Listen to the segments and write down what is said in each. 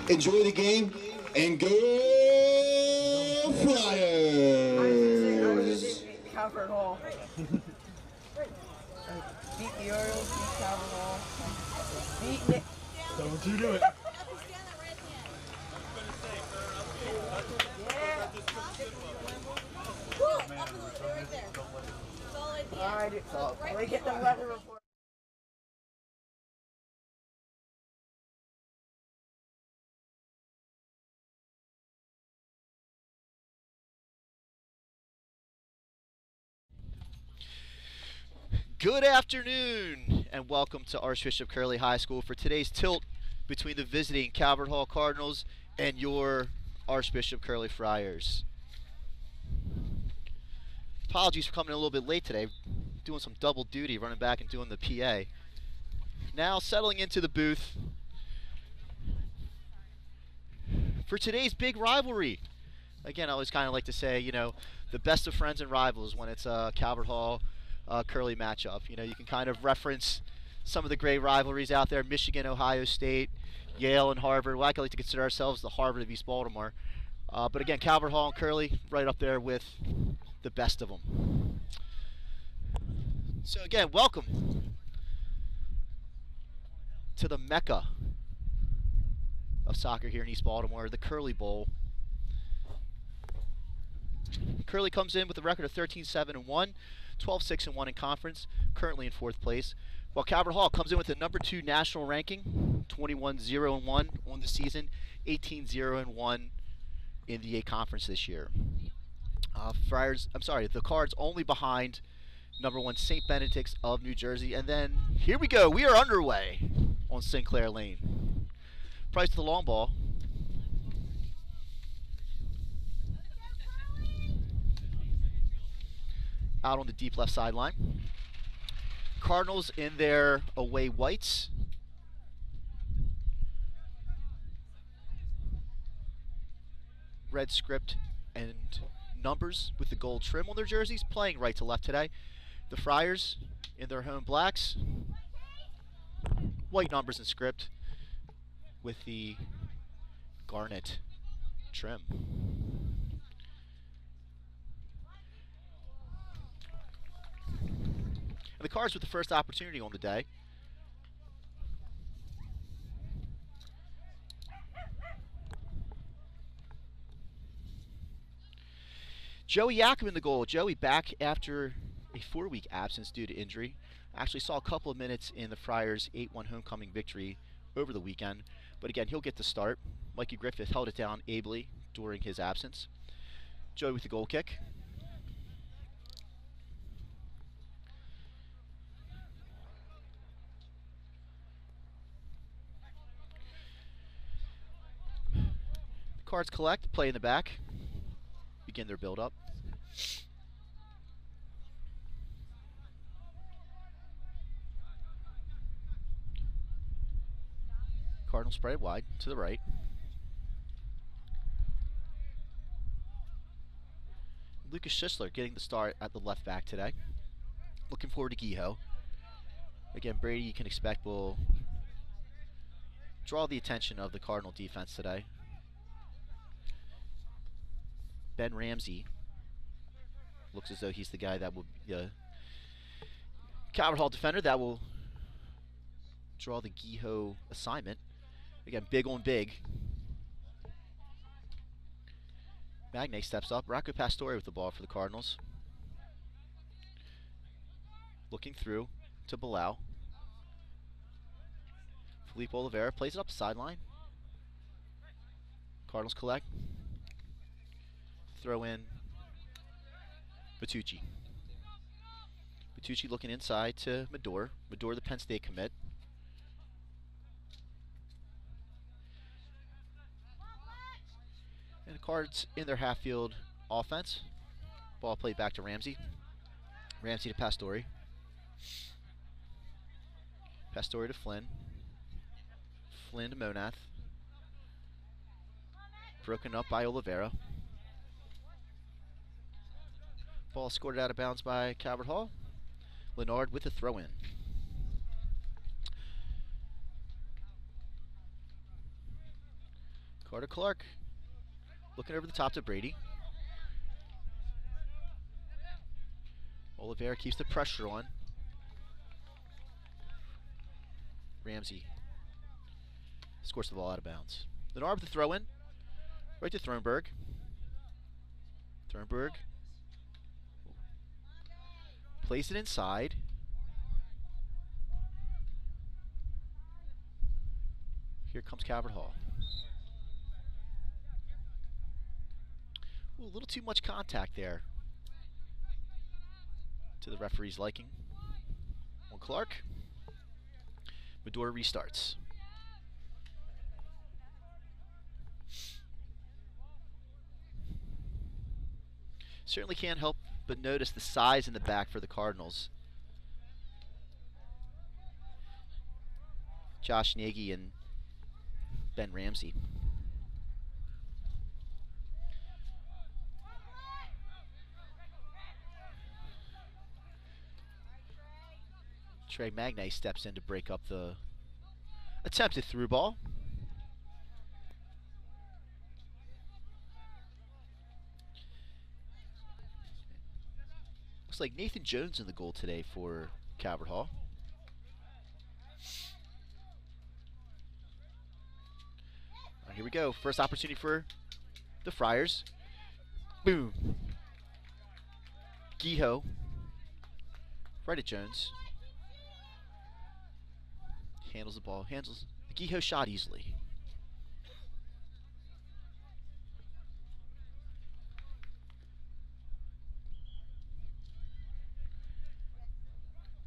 Enjoy the game and go Flyers! Calvert Hall. Beat the Orioles, beat Calvert Hall. Beat Nick. Don't you do it. Alright, so we get the weather report. Good afternoon, and welcome to Archbishop Curley High School for today's tilt between the visiting Calvert Hall Cardinals and your Archbishop Curley Friars. Apologies for coming a little bit late today, doing some double duty, running back and doing the PA. Now settling into the booth for today's big rivalry. Again, I always kind of like to say, you know, the best of friends and rivals when it's a Calvert Hall Curley matchup. You know, you can kind of reference some of the great rivalries out there: Michigan, Ohio State, Yale, and Harvard. Well, I like to consider ourselves the Harvard of East Baltimore. But again, Calvert Hall and Curley right up there with the best of them. So again, welcome to the Mecca of soccer here in East Baltimore, the Curley Bowl. Curley comes in with a record of 13-7-1. 12-6-1 in conference, currently in 4th place. While Calvert Hall comes in with the number 2 national ranking, 21-0-1 on the season, 18-0-1 in the A conference this year. The Cards only behind number 1 St. Benedict's of New Jersey. And then here we go. We are underway on St. Clair Lane. Price to the long ball. Out on the deep left sideline. Cardinals in their away whites. Red script and numbers with the gold trim on their jerseys, playing right to left today. The Friars in their home blacks. White numbers and script with the garnet trim. And the Cards with the first opportunity on the day. Joey Yakum in the goal. Joey back after a 4-week absence due to injury. Actually saw a couple of minutes in the Friars' 8-1 homecoming victory over the weekend. But again, he'll get the start. Mikey Griffith held it down ably during his absence. Joey with the goal kick. Cards collect, play in the back, begin their build-up. Cardinals spread wide to the right. Lucas Schisler getting the start at the left back today. Looking forward to Giho. Again, Brady, you can expect, will draw the attention of the Cardinal defense today. Ben Ramsey looks as though he's the guy that will Calvert Hall defender that will draw the Giho assignment. Again, big on big. Magne steps up. Rocco Pastore with the ball for the Cardinals. Looking through to Bilal. Felipe Oliveira plays it up the sideline. Cardinals collect. Throw in Batucci. Batucci looking inside to Medor. Medor, the Penn State commit. And the Cards in their half-field offense. Ball played back to Ramsey. Ramsey to Pastore. Pastore to Flynn. Flynn to Monath. Broken up by Oliveira. Ball scored out of bounds by Calvert Hall. Leonard with a throw-in. Carter Clark looking over the top to Brady. Oliveira keeps the pressure on. Ramsey scores the ball out of bounds. Lenard with the throw in. Right to Thornburg. Thornburg plays it inside. Here comes Calvert Hall. Ooh, a little too much contact there to the referee's liking. On Clark. Medora restarts. Certainly can't help but notice the size in the back for the Cardinals. Josh Nagy and Ben Ramsey. Trey Magnay steps in to break up the attempted through ball. Looks like Nathan Jones in the goal today for Calvert Hall. Here we go. First opportunity for the Friars. Boom. Giho. Right at Jones. Handles the ball. Handles the Giho shot easily.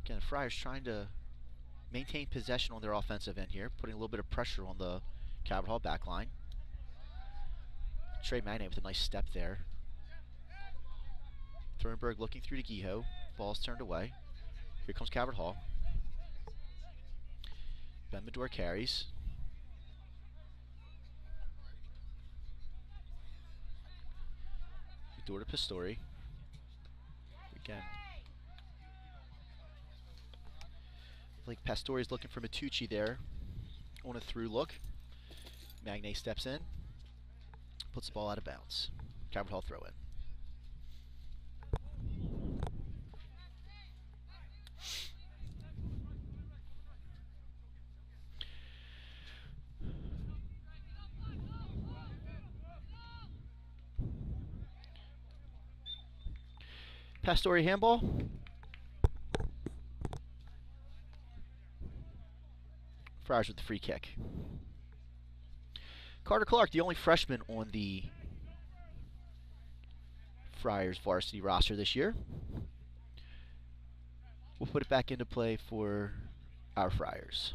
Again, the Friars trying to maintain possession on their offensive end here, putting a little bit of pressure on the Calvert Hall back line. Trey Magnay with a nice step there. Thornburg looking through to Giho. Ball's turned away. Here comes Calvert Hall. Ben Medora carries. Medora to Pistori. Again. Like Pastori's looking for Matucci there on a through look. Magnay steps in. Puts the ball out of bounds. Calvert Hall throw in. Pastori handball. Friars with the free kick. Carter Clark, the only freshman on the Friars varsity roster this year. We'll put it back into play for our Friars.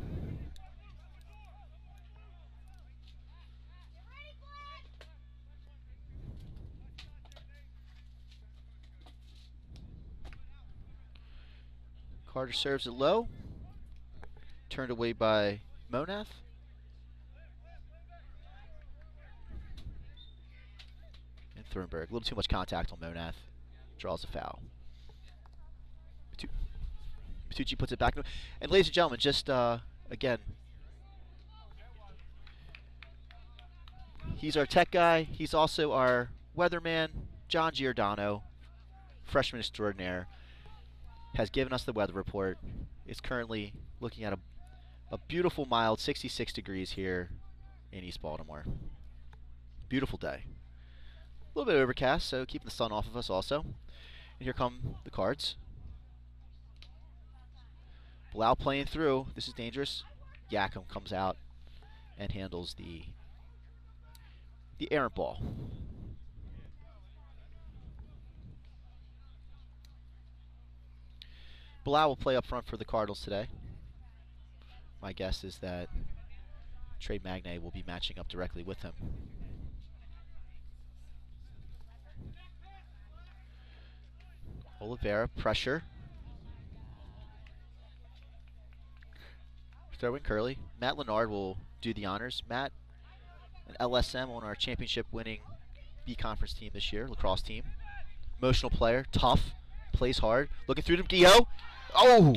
Carter serves it low. Turned away by Monath. And Thornburg. A little too much contact on Monath. Draws a foul. Matucci puts it back. And ladies and gentlemen, just again, he's our tech guy. He's also our weatherman, John Giordano, freshman extraordinaire, has given us the weather report. It's currently looking at a beautiful, mild 66 degrees here in East Baltimore. Beautiful day. A little bit overcast, so keeping the sun off of us also. And here come the Cards. Blau playing through. This is dangerous. Yakum comes out and handles the errant ball. Blau will play up front for the Cardinals today. My guess is that Trey Magnay will be matching up directly with him. Oliveira, pressure. Throw in Curley. Matt Lenard will do the honors. Matt, an LSM on our championship winning B Conference team this year, lacrosse team. Emotional player, tough, plays hard. Looking through to Guillot. Oh!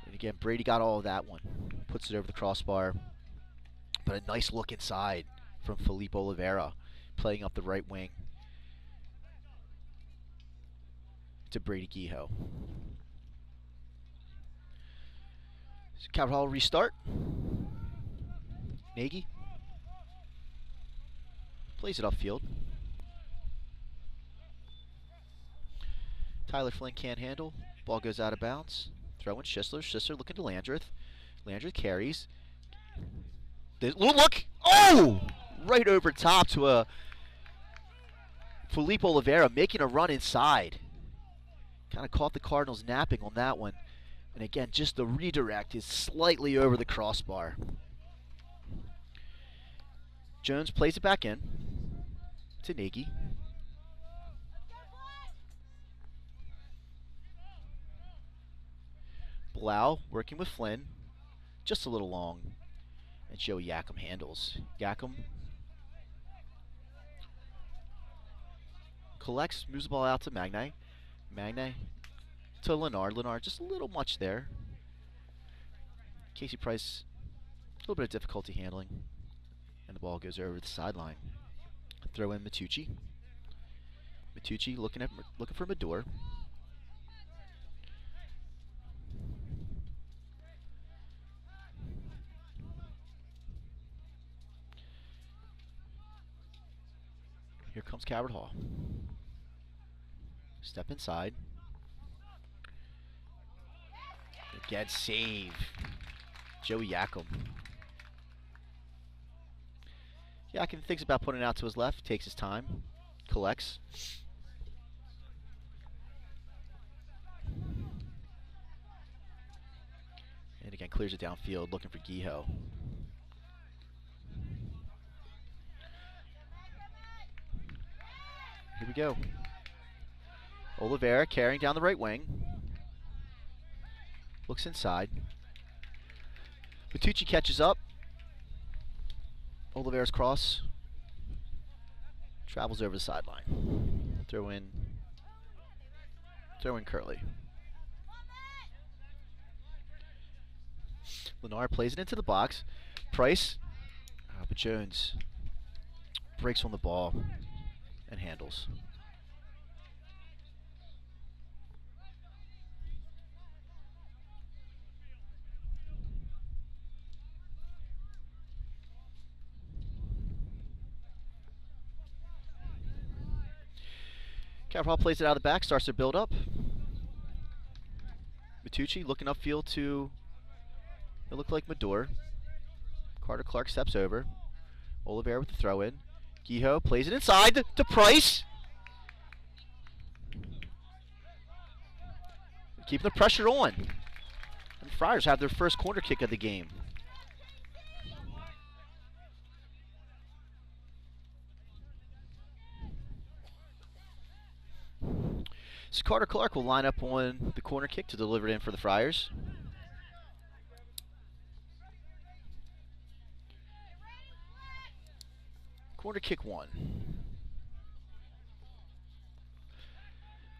And again, Brady got all of that one. Puts it over the crossbar. but a nice look inside from Felipe Oliveira, playing up the right wing to Brady Guijo. So Calvert Hall restart. Nagy plays it upfield. Tyler Flynn can't handle. Ball goes out of bounds. Throw in Schisler. Schisler looking to Landreth. Landreth carries. Look! Oh! Right over top to a Felipe Oliveira making a run inside. Kind of caught the Cardinals napping on that one. And again, just the redirect is slightly over the crossbar. Jones plays it back in to Nagy. Blau working with Flynn, just a little long, and Joey Yakum handles. Yakum collects, moves the ball out to Magne. Magne to Leonard. Leonard just a little much there. Casey Price, a little bit of difficulty handling, and the ball goes over the sideline. Throw in Matucci. Matucci looking for Medor. Here comes Calvert Hall. Step inside. Again, save. Joey Yakum. Yakum thinks about putting it out to his left. Takes his time. Collects. And again, clears it downfield, looking for Guijo. Here we go. Oliveira carrying down the right wing. Looks inside. Matucci catches up. Oliveira's cross. Travels over the sideline. Throw in Curley. Leonard plays it into the box. Price. But Jones breaks on the ball and handles. Calvert Hall plays it out of the back, starts to build up. Matucci looking upfield to, it looked like Medor. Carter Clark steps over. Oliveira with the throw in. Guijo plays it inside to Price. Keeping the pressure on. And the Friars have their first corner kick of the game. So Carter Clark will line up on the corner kick to deliver it in for the Friars. Corner kick one.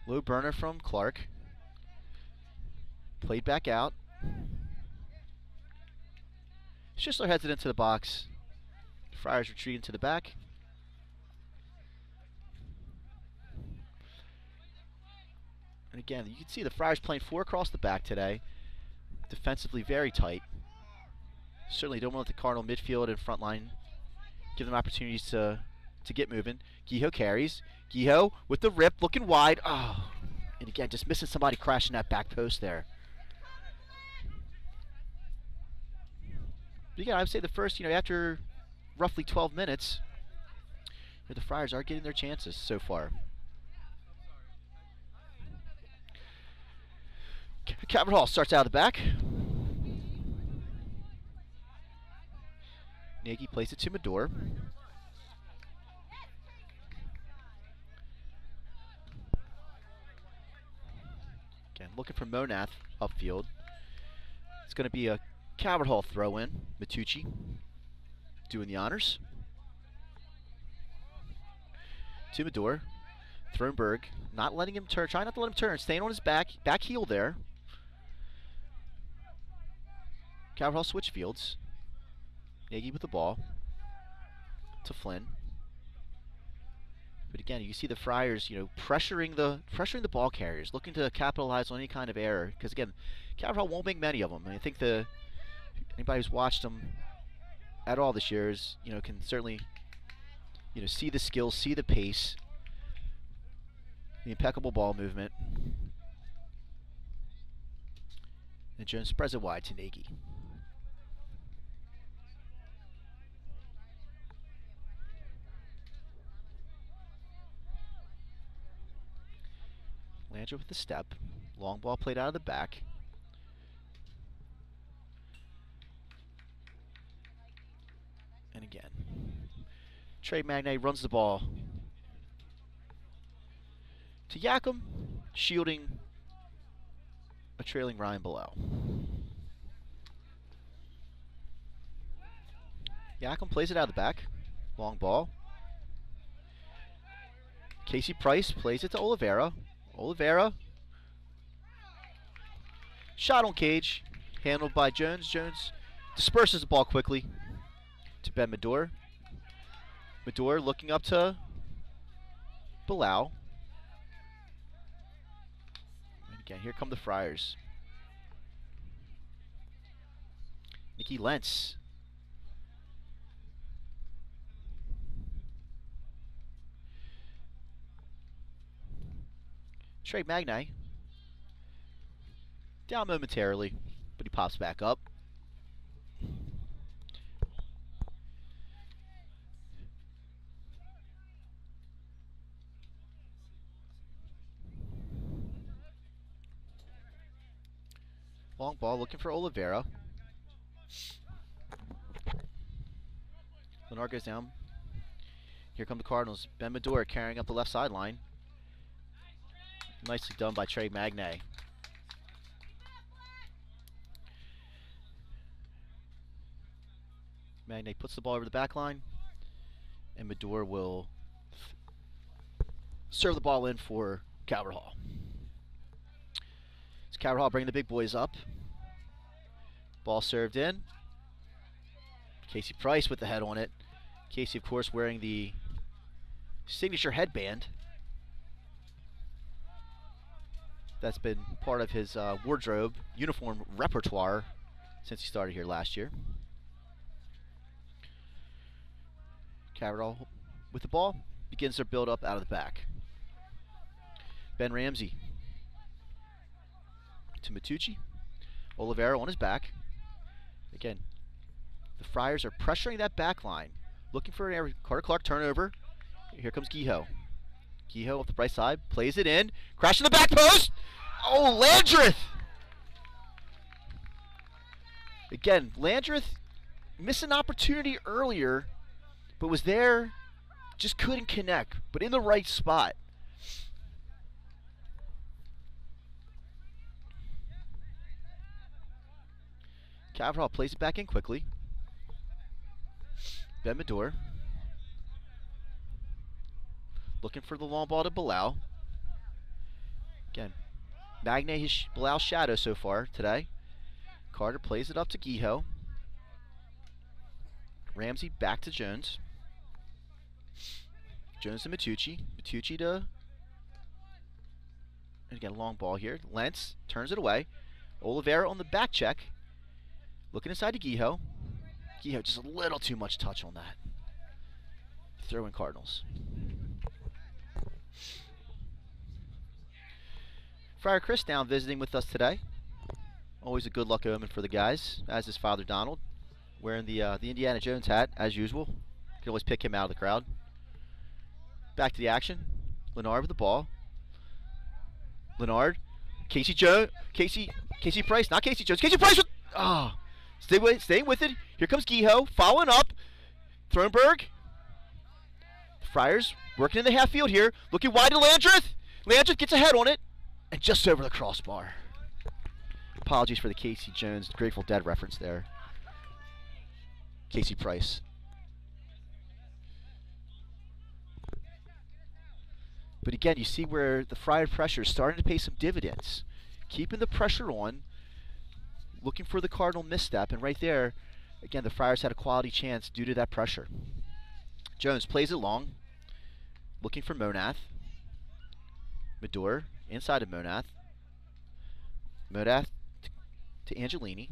Low burner from Clark. Played back out. Schisler heads it into the box. Friars retreating to the back. And again, you can see the Friars playing 4 across the back today. Defensively very tight. Certainly don't want to let the Cardinal midfield and front line give them opportunities to get moving. Guijo carries. Guijo with the rip, looking wide. Oh, and again, just missing somebody crashing that back post there. But again, I would say the first, after roughly 12 minutes, the Friars are getting their chances so far. Calvert Hall starts out of the back. Nagy plays it to Medor. Again, looking for Monath upfield. It's going to be a Calvert Hall throw in. Matucci doing the honors. To Medor. Thronberg not letting him turn, trying not to let him turn, staying on his back heel there. Calvert Hall switch fields. Nagy with the ball to Flynn. But again, you see the Friars, pressuring the ball carriers, looking to capitalize on any kind of error. Because again, Calvert won't make many of them. And I think anybody who's watched them at all this year can certainly, see the skills, see the pace, the impeccable ball movement. And Jones spreads it wide to Nagy. Landry with the step. Long ball played out of the back. And again, Trey Magnay runs the ball to Yakum, shielding a trailing Ryan Bilal. Yakum plays it out of the back. Long ball. Casey Price plays it to Oliveira. Oliveira. Shot on cage. Handled by Jones. Jones disperses the ball quickly to Ben Medor. Medor looking up to Bilal. And again, here come the Friars. Nicky Lentz. Trey Magnay. Down momentarily, but he pops back up. Long ball looking for Oliveira. Leonard goes down. Here come the Cardinals. Ben Medor carrying up the left sideline. Nicely done by Trey Magnay. Magnay puts the ball over the back line, and Medor will serve the ball in for Calvert Hall. So Calvert Hall bringing the big boys up. Ball served in. Casey Price with the head on it. Casey, of course, wearing the signature headband. That's been part of his wardrobe, uniform repertoire since he started here last year. Calvert Hall with the ball begins their build-up out of the back. Ben Ramsey to Matucci. Oliveira on his back. Again, the Friars are pressuring that back line, looking for an area. Carter Clark turnover. Here comes Guijo. Guijo off the right side, plays it in. Crash in the back post! Oh, Landreth! Again, Landreth missed an opportunity earlier, but was there, just couldn't connect, but in the right spot. Calvert Hall plays it back in quickly. Ben Medor. Looking for the long ball to Bilal. Again, Magnay his Bilal's shadow so far today. Carter plays it up to Guijo. Ramsey back to Jones. Jones to Matucci. Matucci to... And again, long ball here. Lentz turns it away. Oliveira on the back check. Looking inside to Guijo. Guijo just a little too much touch on that. Throw in Cardinals. Friar Chris down visiting with us today. Always a good luck omen for the guys, as is Father Donald, wearing the Indiana Jones hat, as usual. Can always pick him out of the crowd. Back to the action. Leonard with the ball. Leonard. Casey Price, not Casey Jones. Casey Price with... staying with it. Here comes Guijo, following up. Thornburg. Friars working in the half field here. Looking wide to Landreth. Landreth gets a head on it. And just over the crossbar. Apologies for the Casey Jones Grateful Dead reference there. Casey Price. But again, you see where the Friar pressure is starting to pay some dividends. Keeping the pressure on. Looking for the Cardinal misstep. And right there, Again, the Friars had a quality chance due to that pressure. Jones plays it long, looking for Monath. Medor inside of Monath. Monath to Angelini.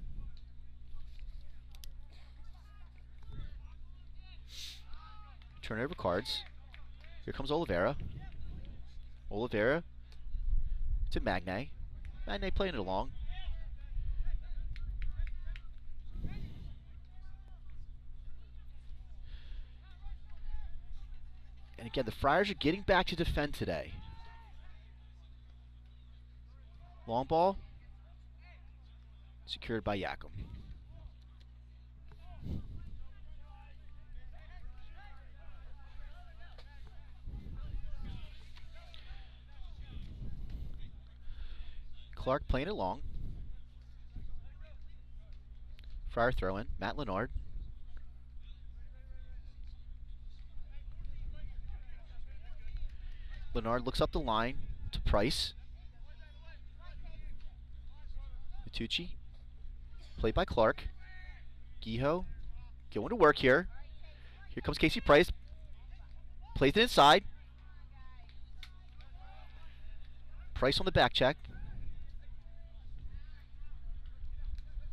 Turnover cards. Here comes Oliveira. Oliveira to Magne. Magne playing it along. And again, the Friars are getting back to defend today. Long ball. Secured by Yakum. Clark playing it long. Friar throw in. Matt Leonard. Leonard looks up the line to Price. Matucci. Played by Clark. Giho going to work here. Here comes Casey Price. Plays it inside. Price on the back check.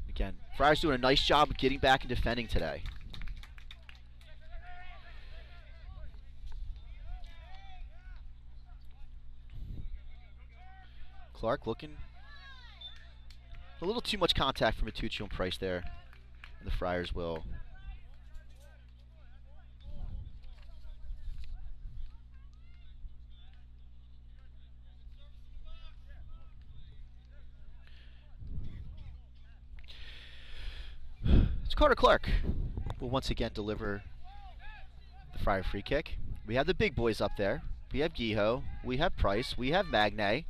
Again, Friars doing a nice job of getting back and defending today. Clark looking. A little too much contact from Matucci and Price there. And the Friars will. It's Carter Clark will once again deliver the Friar free kick. We have the big boys up there. We have Giho. We have Price. We have Magne.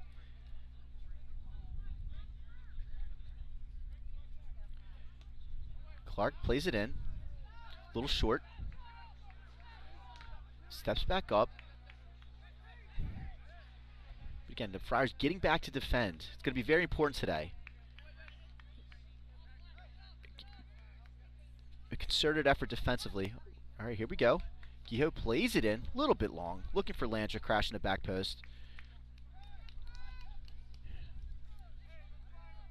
Clark plays it in. A little short. Steps back up. Again, the Friars getting back to defend. It's going to be very important today. A concerted effort defensively. All right, here we go. Giho plays it in. A little bit long. Looking for Landra, crashing the back post.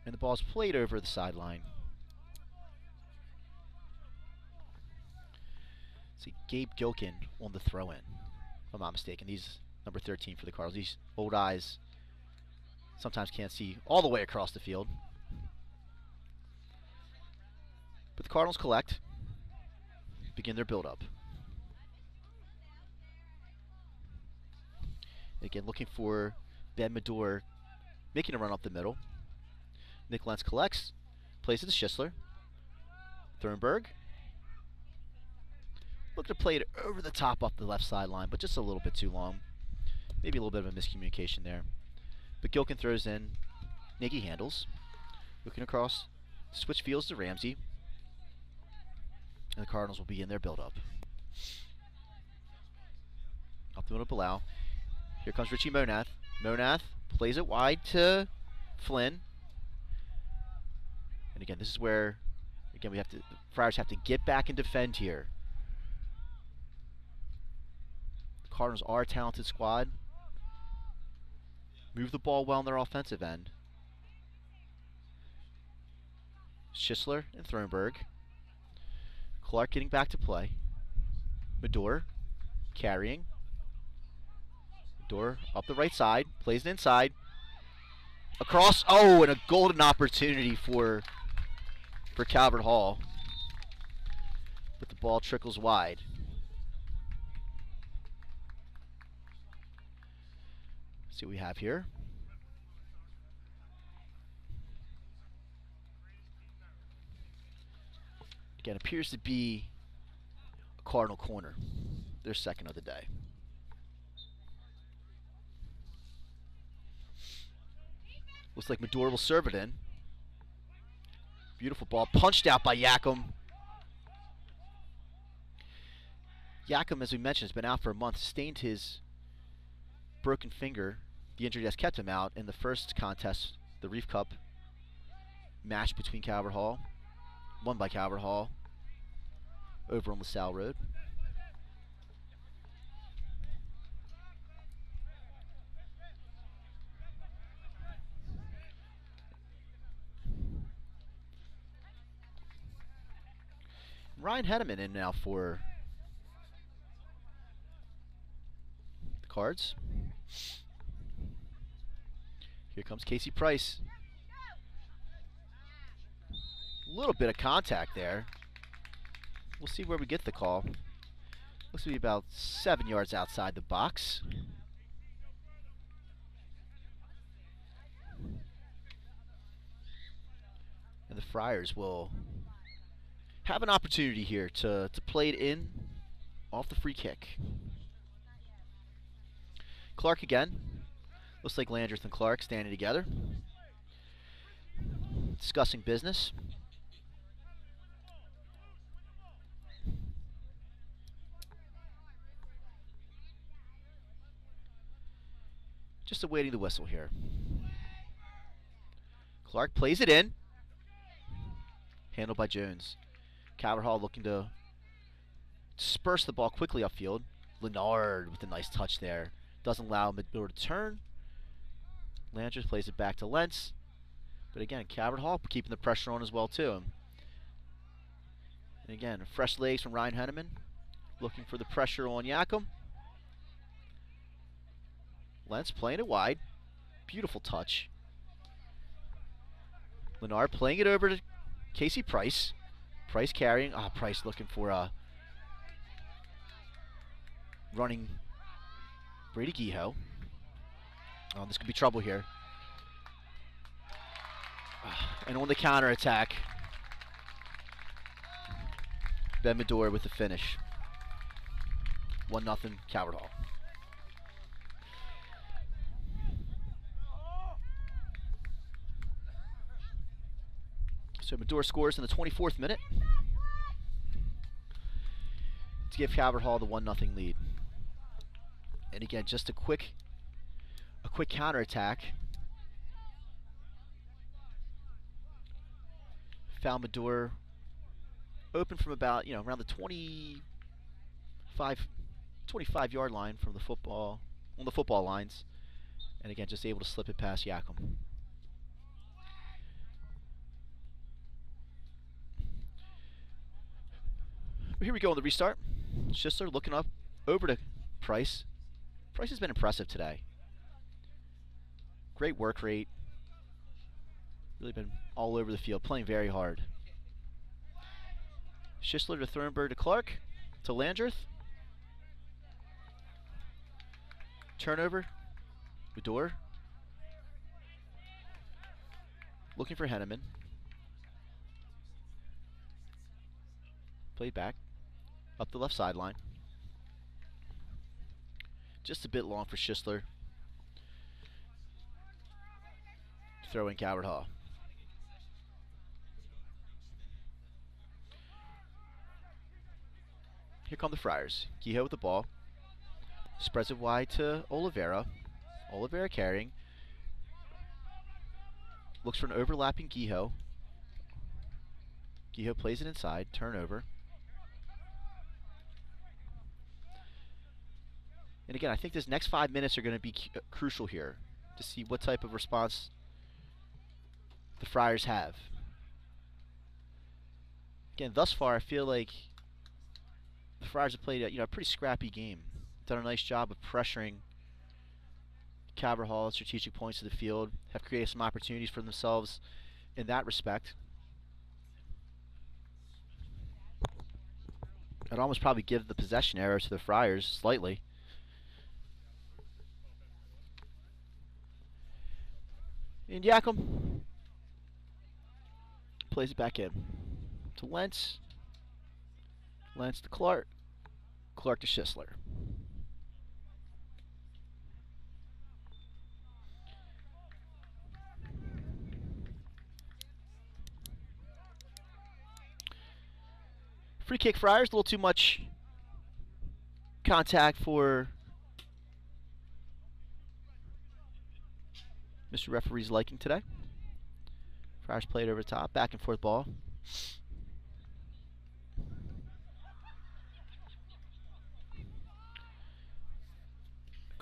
And the ball's played over the sideline. See, Gabe Gilkin on the throw-in, if I'm not mistaken. He's number 13 for the Cardinals. These old eyes sometimes can't see all the way across the field. But the Cardinals collect, begin their build-up. Again, looking for Ben Medor, making a run up the middle. Nick Lentz collects, plays it to Schisler. Thornburg. Looking to play it over the top off the left sideline, but just a little bit too long. Maybe a little bit of a miscommunication there. But Gilkin throws in. Nagy handles. Looking across. Switch fields to Ramsey. And the Cardinals will begin their build-up. Up the middle to Bilal. Here comes Richie Monath. Monath plays it wide to Flynn. And again, this is where, again, the Friars have to get back and defend here. The Cardinals are a talented squad. Move the ball well on their offensive end. Schisler and Thornburg. Clark getting back to play. Medor carrying. Medor up the right side. Plays it inside. Across. Oh, and a golden opportunity for Calvert Hall. But the ball trickles wide. See what we have here. Again, appears to be a Cardinal corner. Their second of the day. Looks like Medor will serve it in. Beautiful ball. Punched out by Yakum. Yakum, as we mentioned, has been out for a month. Sustained his broken finger. The injury has kept him out in the first contest, the Reef Cup match between Calvert Hall. Won by Calvert Hall. over on LaSalle Road. Ryan Henneman in now for the Cards. Here comes Casey Price. A little bit of contact there. We'll see where we get the call. Looks to be about 7 yards outside the box. And the Friars will have an opportunity here to play it in off the free kick. Clark again. Looks like Landreth and Clark standing together, discussing business. Just awaiting the whistle here. Clark plays it in. Handled by Jones. Calvert Hall looking to disperse the ball quickly upfield. Leonard with a nice touch there. Doesn't allow Midor to turn. Landreth plays it back to Lentz. But again, Calvert Hall keeping the pressure on as well too. And again, fresh legs from Ryan Henneman. Looking for the pressure on Yakum. Lentz playing it wide. Beautiful touch. Leonard playing it over to Casey Price. Price carrying. Price looking for a running Brady Guijo. This could be trouble here. And on the counter attack, Ben Medor with the finish. 1-0 Calvert Hall. So Medor scores in the 24th minute to give Calvert Hall the 1-0 lead. And again, just a quick counterattack. Found Medor open from about, around the 25-yard line from the football, on the football lines. And again, just able to slip it past Yakum. But here we go on the restart. Schistler looking up over to Price. Price has been impressive today. Great work rate. Really been all over the field, playing very hard. Schistler to Thornburg to Clark to Landreth. Turnover. Medor. Looking for Henneman. Played back. Up the left sideline. Just a bit long for Schistler. Throw in Calvert Hall. Here come the Friars. Guijo with the ball. Spreads it wide to Oliveira. Oliveira carrying. Looks for an overlapping Guijo. Guijo plays it inside. Turnover. And again, I think this next 5 minutes are going to be crucial here to see what type of response the Friars have. Again, thus far, I feel like the Friars have played a pretty scrappy game. Done a nice job of pressuring Calvert Hall at strategic points of the field. Have created some opportunities for themselves in that respect. I'd almost probably give the possession error to the Friars slightly. And Yakum plays it back in to Lentz. Lentz to Clark. Clark to Schistler. Free kick Friars, a little too much contact for Mr. Referee's liking today. Friars played over the top, back and forth ball.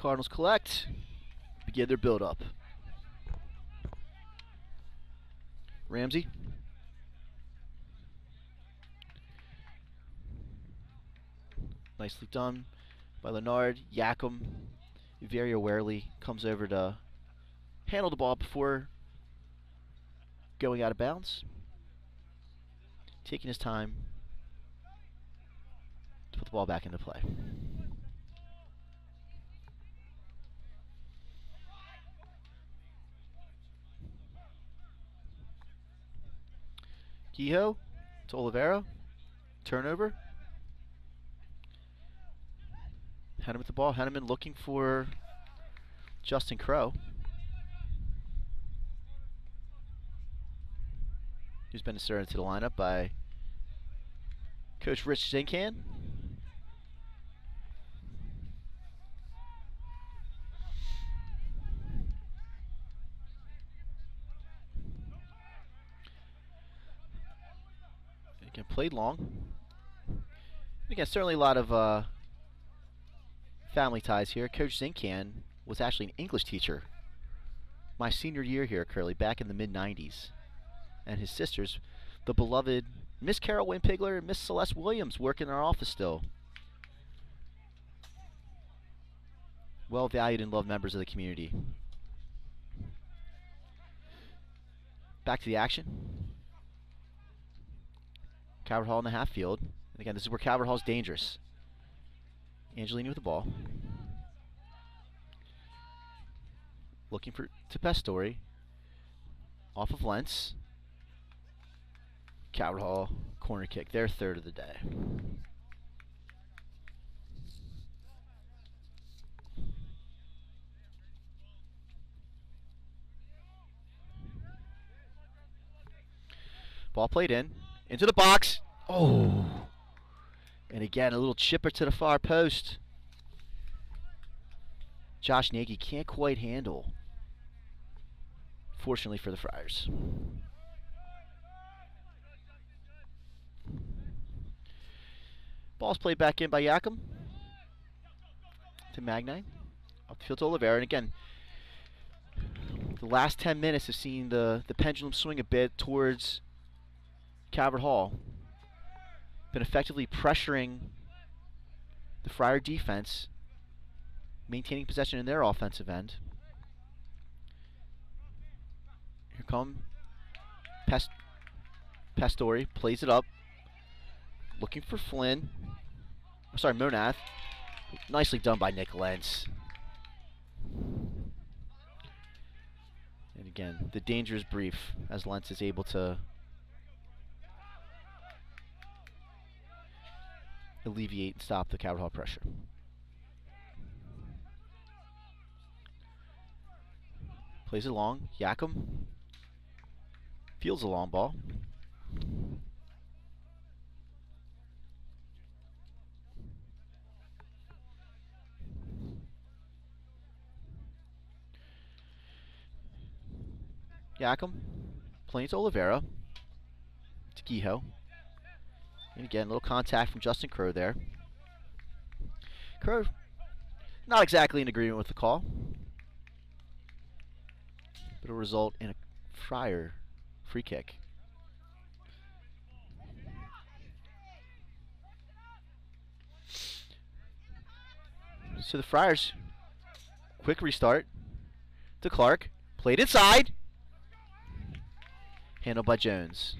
Cardinals collect. Begin their build-up. Ramsey. Nicely done by Leonard. Yakum very awarely comes over to handle the ball before going out of bounds. Taking his time to put the ball back into play. Kehoe to Oliveira. Turnover. Henneman with the ball. Henneman looking for Justin Crow, who's been inserted into the lineup by Coach Rich Zincan. Again, played long. Again, certainly a lot of family ties here. Coach Zincan was actually an English teacher my senior year here at Curley back in the mid-90s. And his sisters, the beloved Miss Carol Wayne Pigler and Miss Celeste Williams, work in our office still. Well valued and loved members of the community. Back to the action. Calvert Hall in the half field. And again, this is where Calvert Hall's dangerous. Angelini with the ball. Looking for to Pastore. Off of Lentz. Calvert Hall corner kick. Their third of the day. Ball played in. Into the box. Oh. And again, a little chipper to the far post. Josh Nagy can't quite handle. Fortunately for the Friars. Ball's played back in by Yakum. To Magnine. Up the field to Oliveira. And again, the last 10 minutes have seen the pendulum swing a bit towards Calvert Hall. Been effectively pressuring the Friar defense, maintaining possession in their offensive end. Here come Pastore, plays it up, looking for Flynn. I'm sorry, Monath. Nicely done by Nick Lentz. And again, the danger is brief as Lentz is able to alleviate and stop the Calvert Hall pressure. Plays it long. Yakum fields a long ball. Yakum playing to Oliveira. To Kehoe. And again, a little contact from Justin Crow there. Crow not exactly in agreement with the call. But it'll result in a Friar free kick. So the Friars, quick restart to Clark. Played inside. Handled by Jones.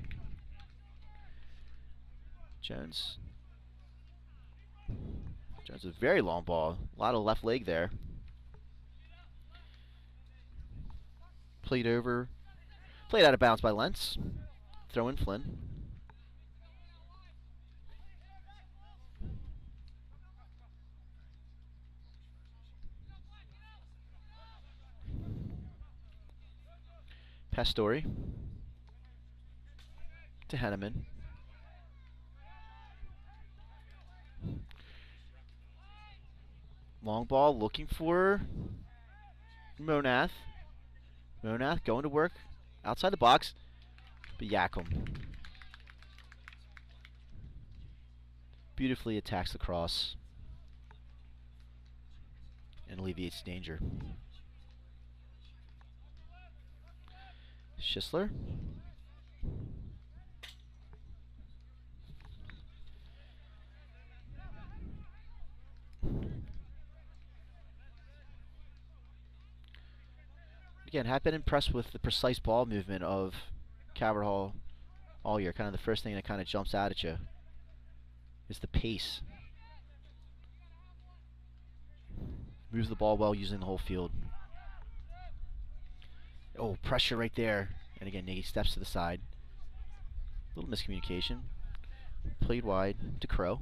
Jones, a very long ball. A lot of left leg there. Played over. Played out of bounds by Lentz. Throw in Flynn. Pastore. To Henneman. Long ball looking for Monath. Monath going to work outside the box. But Yakum beautifully attacks the cross and alleviates danger. Schisler. Again, have been impressed with the precise ball movement of Calvert Hall all year. Kind of the first thing that kind of jumps out at you is the pace. Moves the ball well using the whole field. Oh, pressure right there. And again, Nagy steps to the side. A little miscommunication. Played wide to Crow.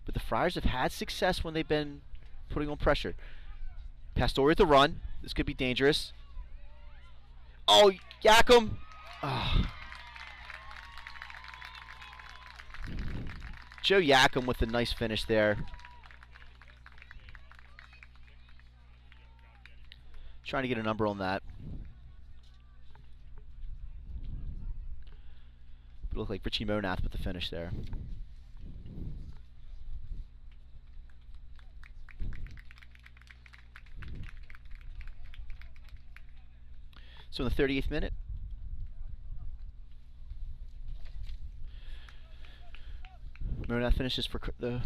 But the Friars have had success when they've been putting on pressure. Pastore at the run. This could be dangerous. Oh, Yakum. Oh. Joe Yakum with a nice finish there. Trying to get a number on that. But it looked like Richie Monath with the finish there. So in the 38th minute, Monath finishes for the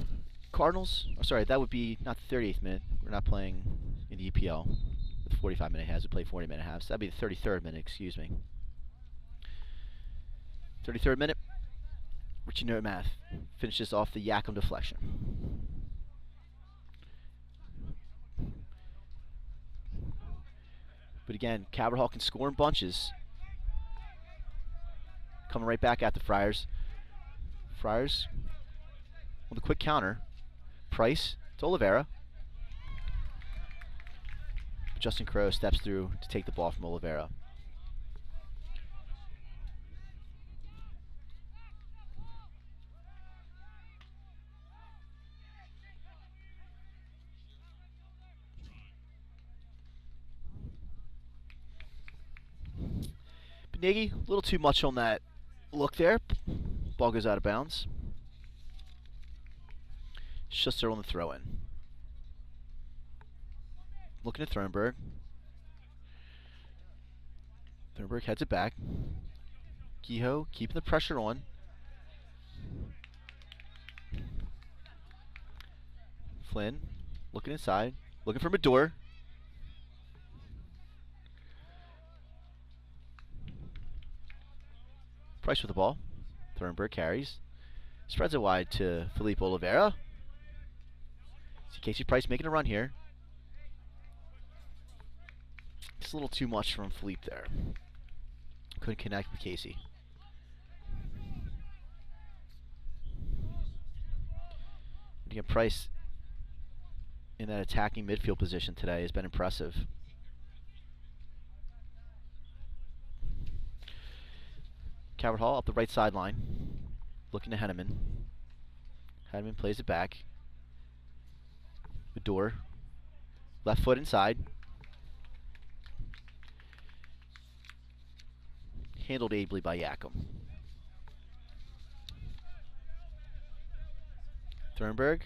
Cardinals. Oh, sorry, that would be not the 38th minute. We're not playing in the EPL. The 45-minute halves. We play 40-minute halves. That'd be the 33rd minute, excuse me. 33rd minute, Richie Monath finishes off the Yakum deflection. But again, Calvert Hall can score in bunches. Coming right back at the Friars. Friars with a quick counter. Price to Oliveira. Justin Crow steps through to take the ball from Oliveira. Nagy, a little too much on that look there. Ball goes out of bounds. Schuster on the throw-in. Looking at Thornburg. Thornburg heads it back. Kehoe keeping the pressure on. Flynn looking inside. Looking for Medor. Price with the ball. Thornburg carries. Spreads it wide to Felipe Oliveira. See Casey Price making a run here. Just a little too much from Felipe there. Couldn't connect with Casey. And again, Price in that attacking midfield position today has been impressive. Calvert Hall up the right sideline, looking to Henneman. Henneman plays it back. Medor, left foot inside. Handled ably by Yakum. Thornburg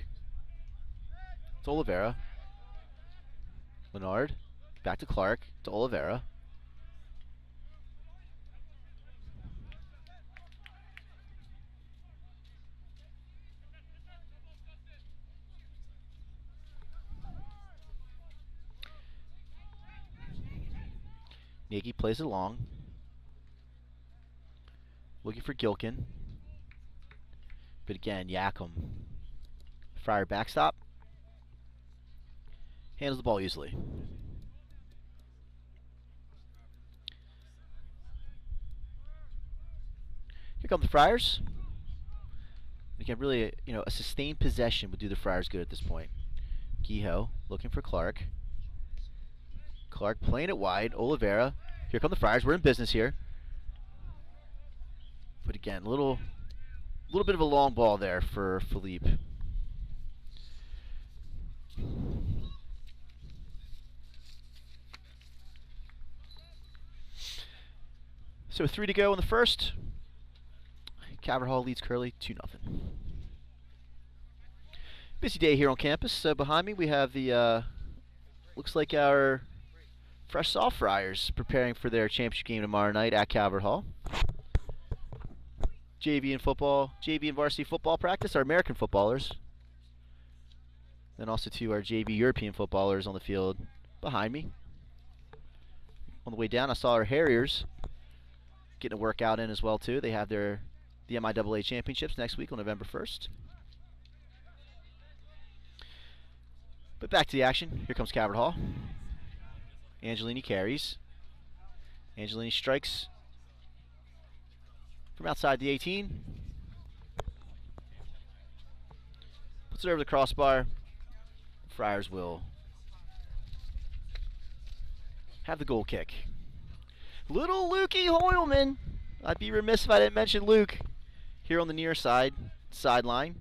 to Oliveira. Leonard back to Clark to Oliveira. Nagy plays it along. Looking for Gilkin. But again, Yakum. Friar backstop. Handles the ball easily. Here come the Friars. Again, really, a sustained possession would do the Friars good at this point. Kehoe looking for Clark. Clark playing it wide. Oliveira. Here come the Friars. We're in business here. But again, a little bit of a long ball there for Felipe. So 3 to go in the first. Calvert Hall leads Curley 2-0. Busy day here on campus. So behind me we have the looks like our fresh soft fryers preparing for their championship game tomorrow night at Calvert Hall. JV and varsity football practice, our American footballers. Then also to our JV European footballers on the field behind me. On the way down, I saw our Harriers getting a workout in as well too. They have the MIAA championships next week on November 1st. But back to the action. Here comes Calvert Hall. Angelini carries. Angelini strikes from outside the 18. Puts it over the crossbar. Friars will have the goal kick. Little Lukey Hoyleman. I'd be remiss if I didn't mention Luke here on the near sideline.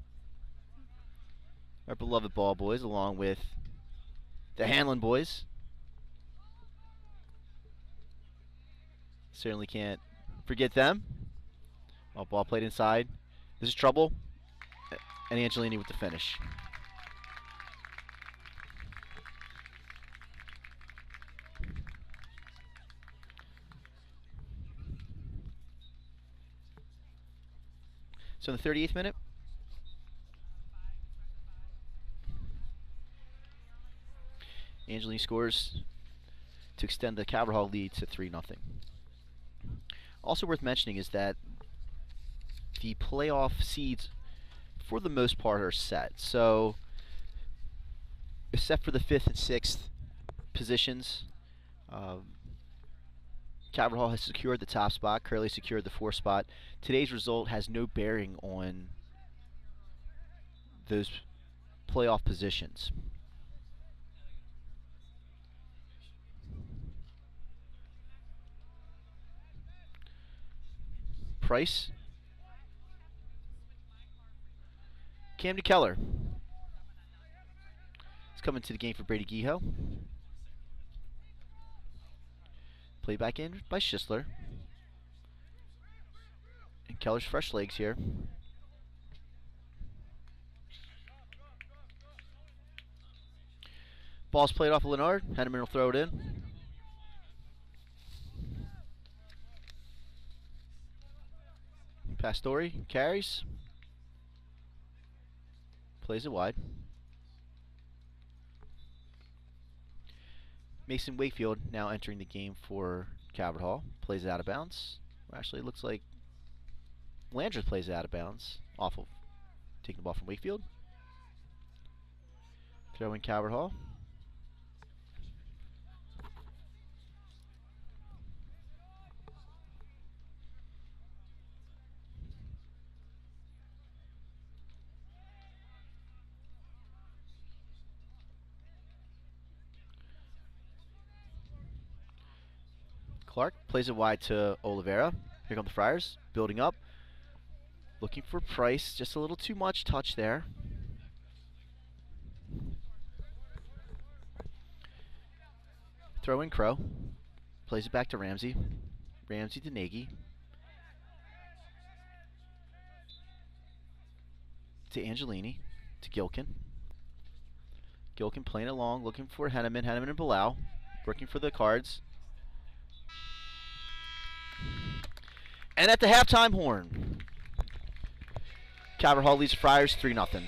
Our beloved ball boys along with the Hanlon boys. Certainly can't forget them. Ball played inside. This is trouble. And Angelini with the finish. So in the 38th minute, Angelini scores to extend the Calvert Hall lead to 3-0. Also worth mentioning is that the playoff seeds, for the most part, are set. So, except for the 5th and 6th positions, Calvert Hall has secured the top spot. Curley secured the 4th spot. Today's result has no bearing on those playoff positions. Price. Camden Keller is coming to the game for Brady Geho. Played back in by Schisler. And Keller's fresh legs here. Ball's played off of Leonard. Henneman will throw it in. Pastore carries. Plays it wide. Mason Wakefield now entering the game for Calvert Hall. Plays it out of bounds. Actually, it looks like Landreth plays it out of bounds. Awful. Taking the ball from Wakefield. Throw in Calvert Hall. Clark plays it wide to Oliveira. Here come the Friars, building up. Looking for Price, just a little too much touch there. Throw in Crow. Plays it back to Ramsey. Ramsey to Nagy. To Angelini. To Gilkin. Gilkin playing along, looking for Henneman. Henneman and Bilal. Working for the Cards. And at the halftime horn, Calvert Hall leads Friars 3-0.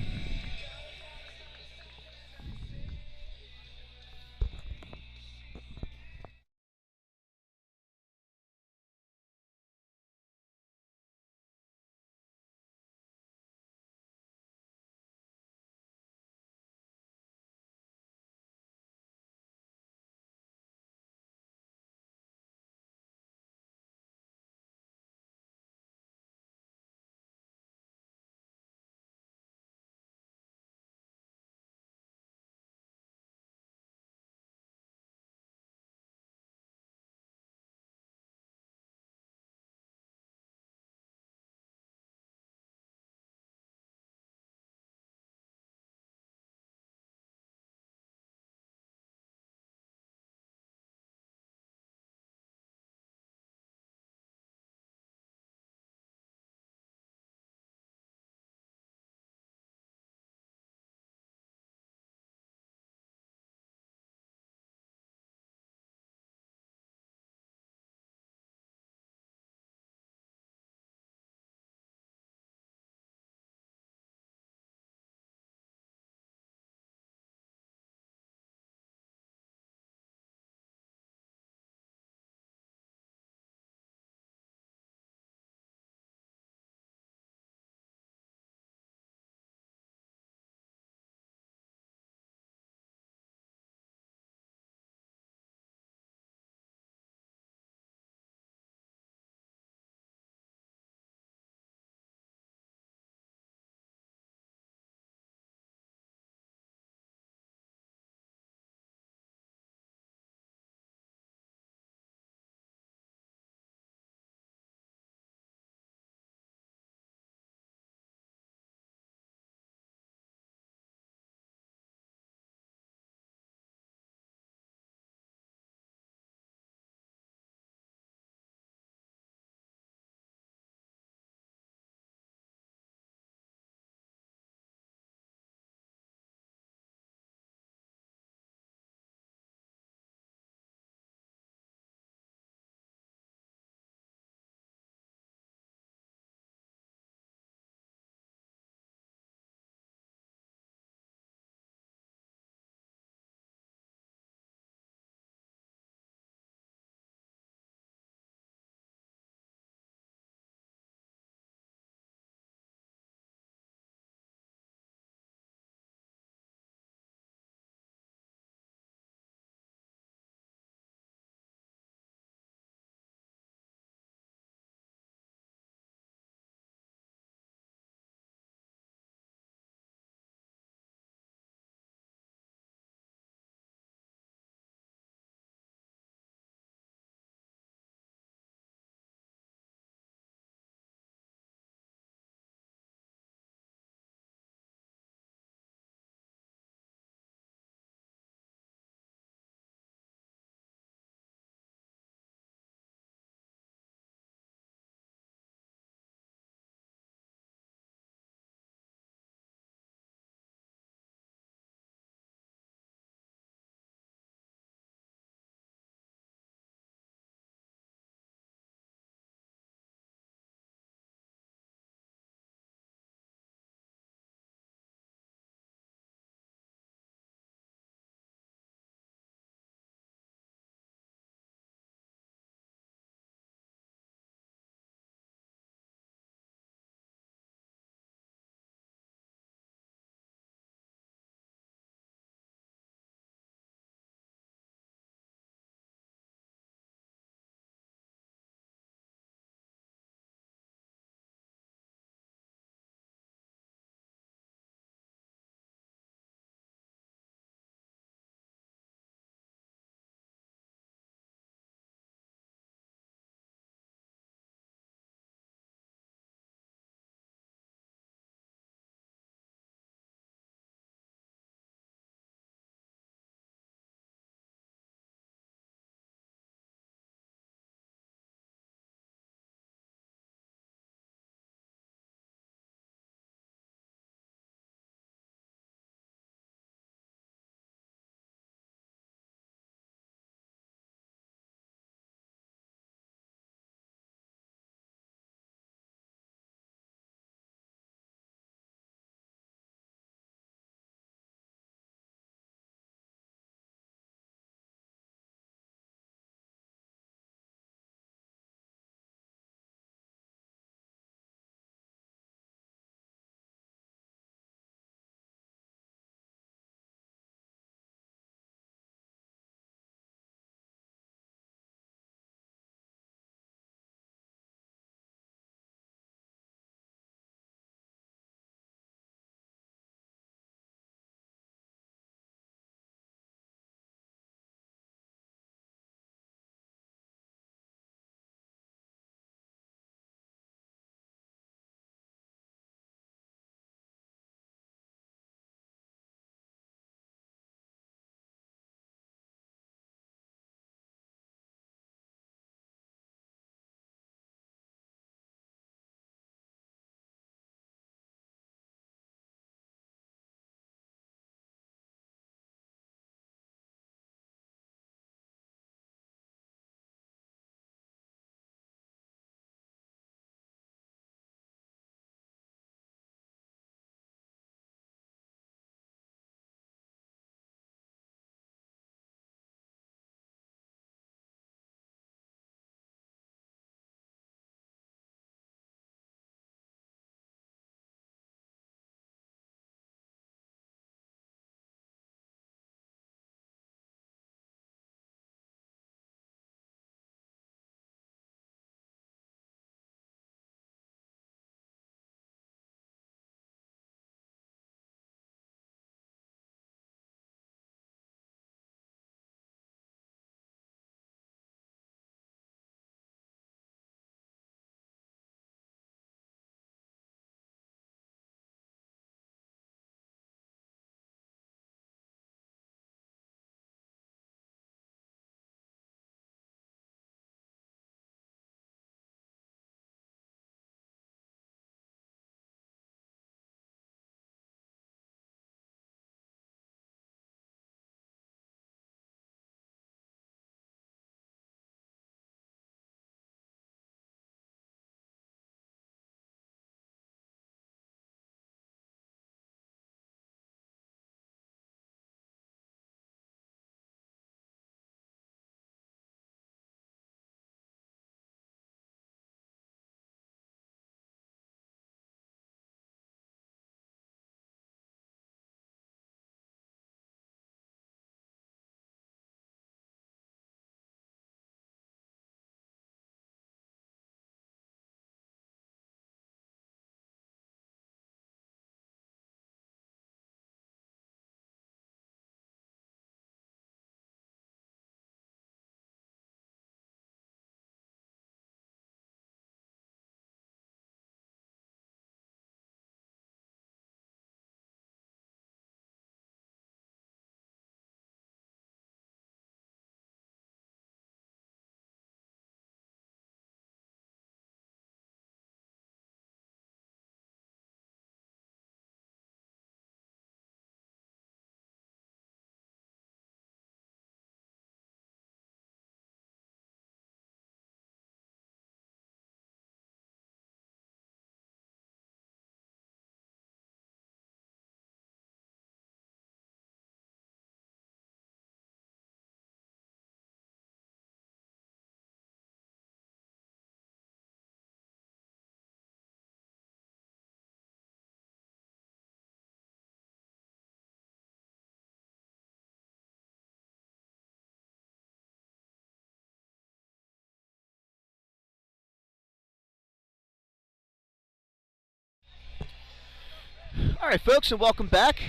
Alright folks, and welcome back.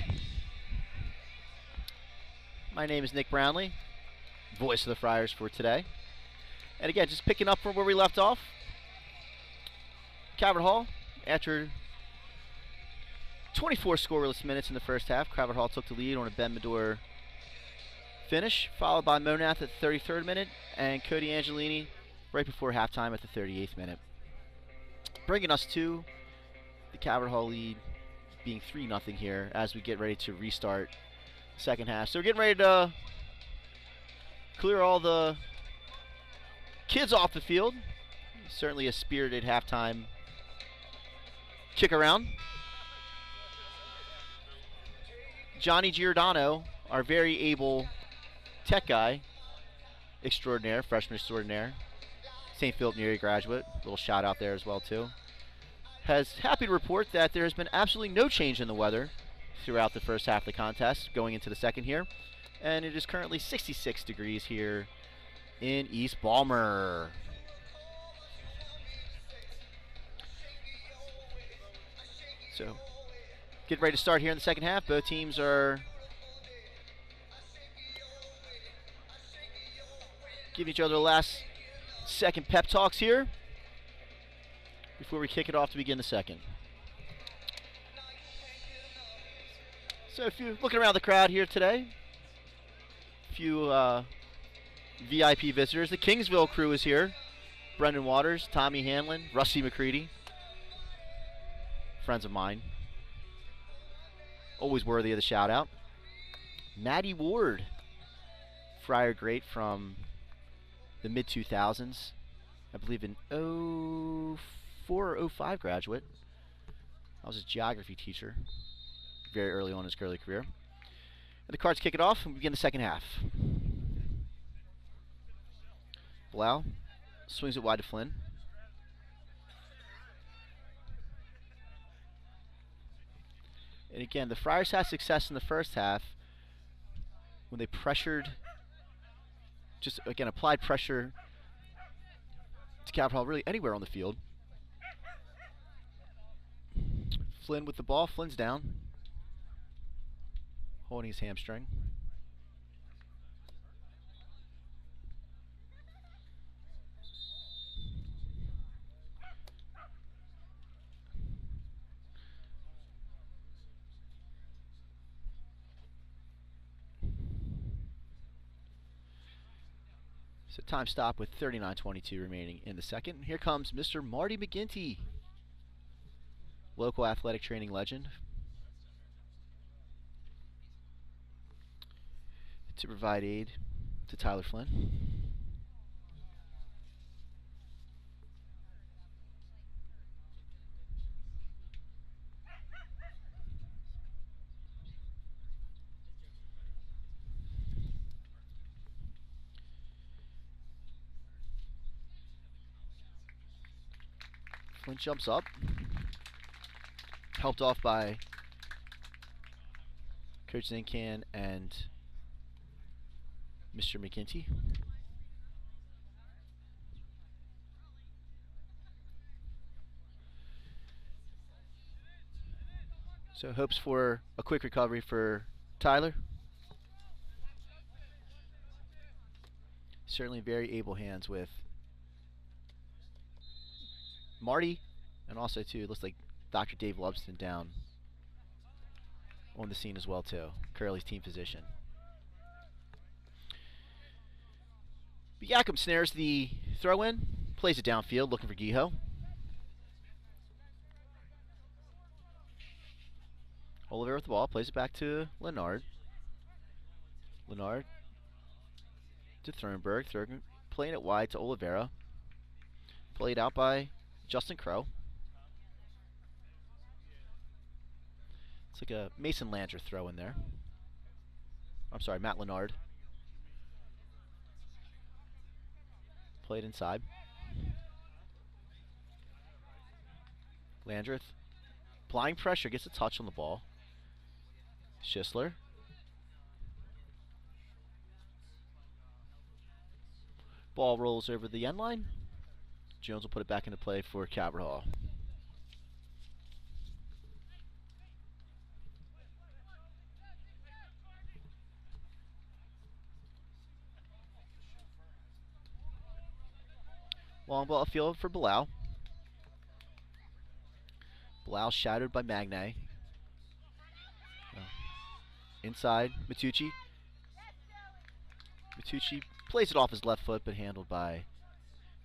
My name is Nick Brownlee, voice of the Friars for today. And again, just picking up from where we left off. Calvert Hall, after 24 scoreless minutes in the first half, Calvert Hall took the lead on a Ben Medor finish, followed by Monath at the 33rd minute, and Cody Angelini right before halftime at the 38th minute. Bringing us to the Calvert Hall lead being 3-0 here as we get ready to restart the second half. So we're getting ready to clear all the kids off the field. Certainly a spirited halftime kick around. Johnny Giordano, our very able tech guy extraordinaire, freshman extraordinaire, St. Philip Neri graduate, little shout out there as well too, has happy to report that there has been absolutely no change in the weather throughout the first half of the contest going into the second here, and it is currently 66 degrees here in East Balmer. So, getting ready to start here in the second half. Both teams are giving each other the last second pep talks here before we kick it off to begin the second. So if you're looking around the crowd here today, a few VIP visitors. The Kingsville crew is here. Brendan Waters, Tommy Hanlon, Rusty McCready. Friends of mine. Always worthy of the shout out. Matty Ward, Friar great from the mid-2000s. I believe an 04 or 05 graduate. I was a geography teacher very early on in his Curley career. And the Cards kick it off and we begin the second half. Blau swings it wide to Flynn. And again, the Friars had success in the first half when they pressured, just again applied pressure to Calvert Hall really anywhere on the field. Flynn with the ball. Flynn's down, holding his hamstring. So time stop with 39:22 remaining in the second. Here comes Mr. Marty McGinty, local athletic training legend, to provide aid to Tyler Flynn. Flynn jumps up, helped off by Coach Zincan and Mr. McGinty. So hopes for a quick recovery for Tyler. Certainly very able hands with Marty, and also too, it looks like Dr. Dave Lubston down on the scene as well too. Curley's team physician. Yakum snares the throw in, plays it downfield, looking for Giho. Oliver with the ball, plays it back to Leonard. Leonard to Thornburg. Thornburg playing it wide to Oliveira. Played out by Justin Crow. It's like a Mason Lander throw in there. I'm sorry, Matt Leonard. Played inside. Landreth. Applying pressure, gets a touch on the ball. Schisler. Ball rolls over the end line. Jones will put it back into play for Calvert Hall. Long ball upfield for Bilal. Bilal shadowed by Magne. Inside, Matucci. Matucci plays it off his left foot, but handled by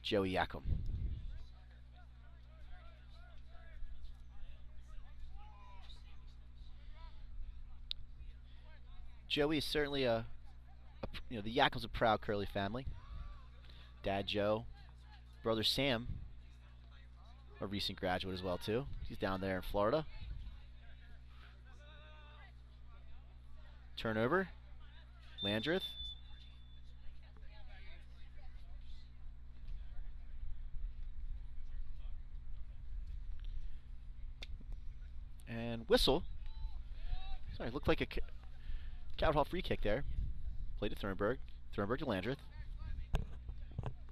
Joey Yakum. Joey is certainly the Yakum's a proud Curley family. Dad Joe, brother Sam, a recent graduate as well too. He's down there in Florida. Turnover, Landreth. And whistle. Sorry, looked like a Calvert Hall free kick there. Played to Thornburg. Thornburg to Landreth.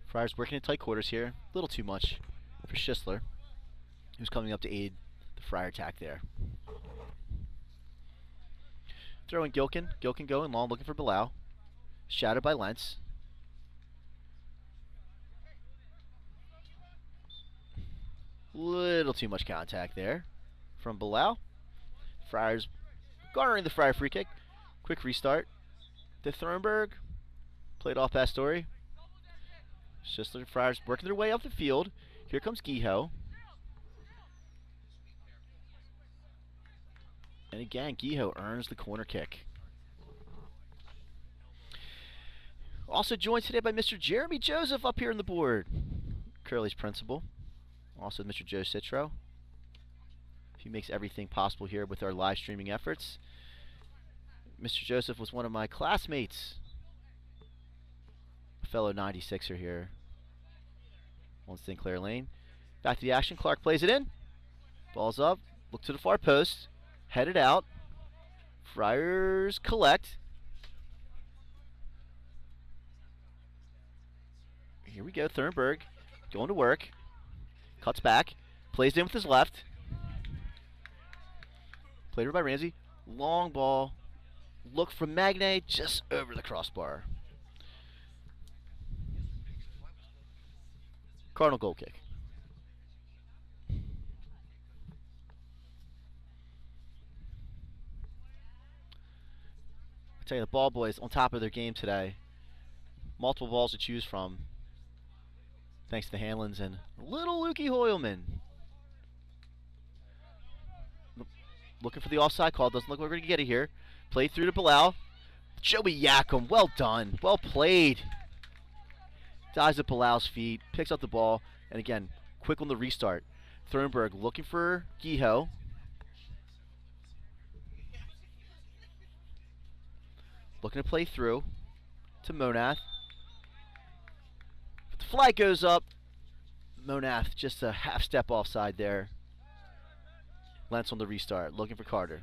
Friars working in tight quarters here. A little too much for Schisler, who's coming up to aid the Friar attack there. Throw in Gilkin. Gilkin going long, looking for Bilal. Shadowed by Lentz. Little too much contact there from Bilal. Friars garnering the Friar free kick. Quick restart. To Thornburg. Played off past Story. Schisler and Friars working their way up the field. Here comes Giho. And again, Giho earns the corner kick. Also joined today by Mr. Jeremy Joseph up here on the board. Curley's principal. Also Mr. Joe Citro. He makes everything possible here with our live streaming efforts. Mr. Joseph was one of my classmates. A fellow 96er here on Sinclair Lane. Back to the action. Clark plays it in. Ball's up. Look to the far post. Headed out. Friars collect. Here we go. Thornburg going to work. Cuts back. Plays in with his left. Played over by Ramsey. Long ball. Look from Magne just over the crossbar. Cardinal goal kick. I tell you, the ball boys on top of their game today. Multiple balls to choose from. Thanks to the Hanlons and little Lukey Hoyleman. Looking for the offside call. Doesn't look like we're going to get it here. Played through to Bilal. Joey Yakum. Well done. Well played. Dives at Bilal's feet. Picks up the ball. And again, quick on the restart. Thornburg looking for Giho. Looking to play through to Monath. But the flag goes up. Monath just a half step offside there. Lentz on the restart. Looking for Carter.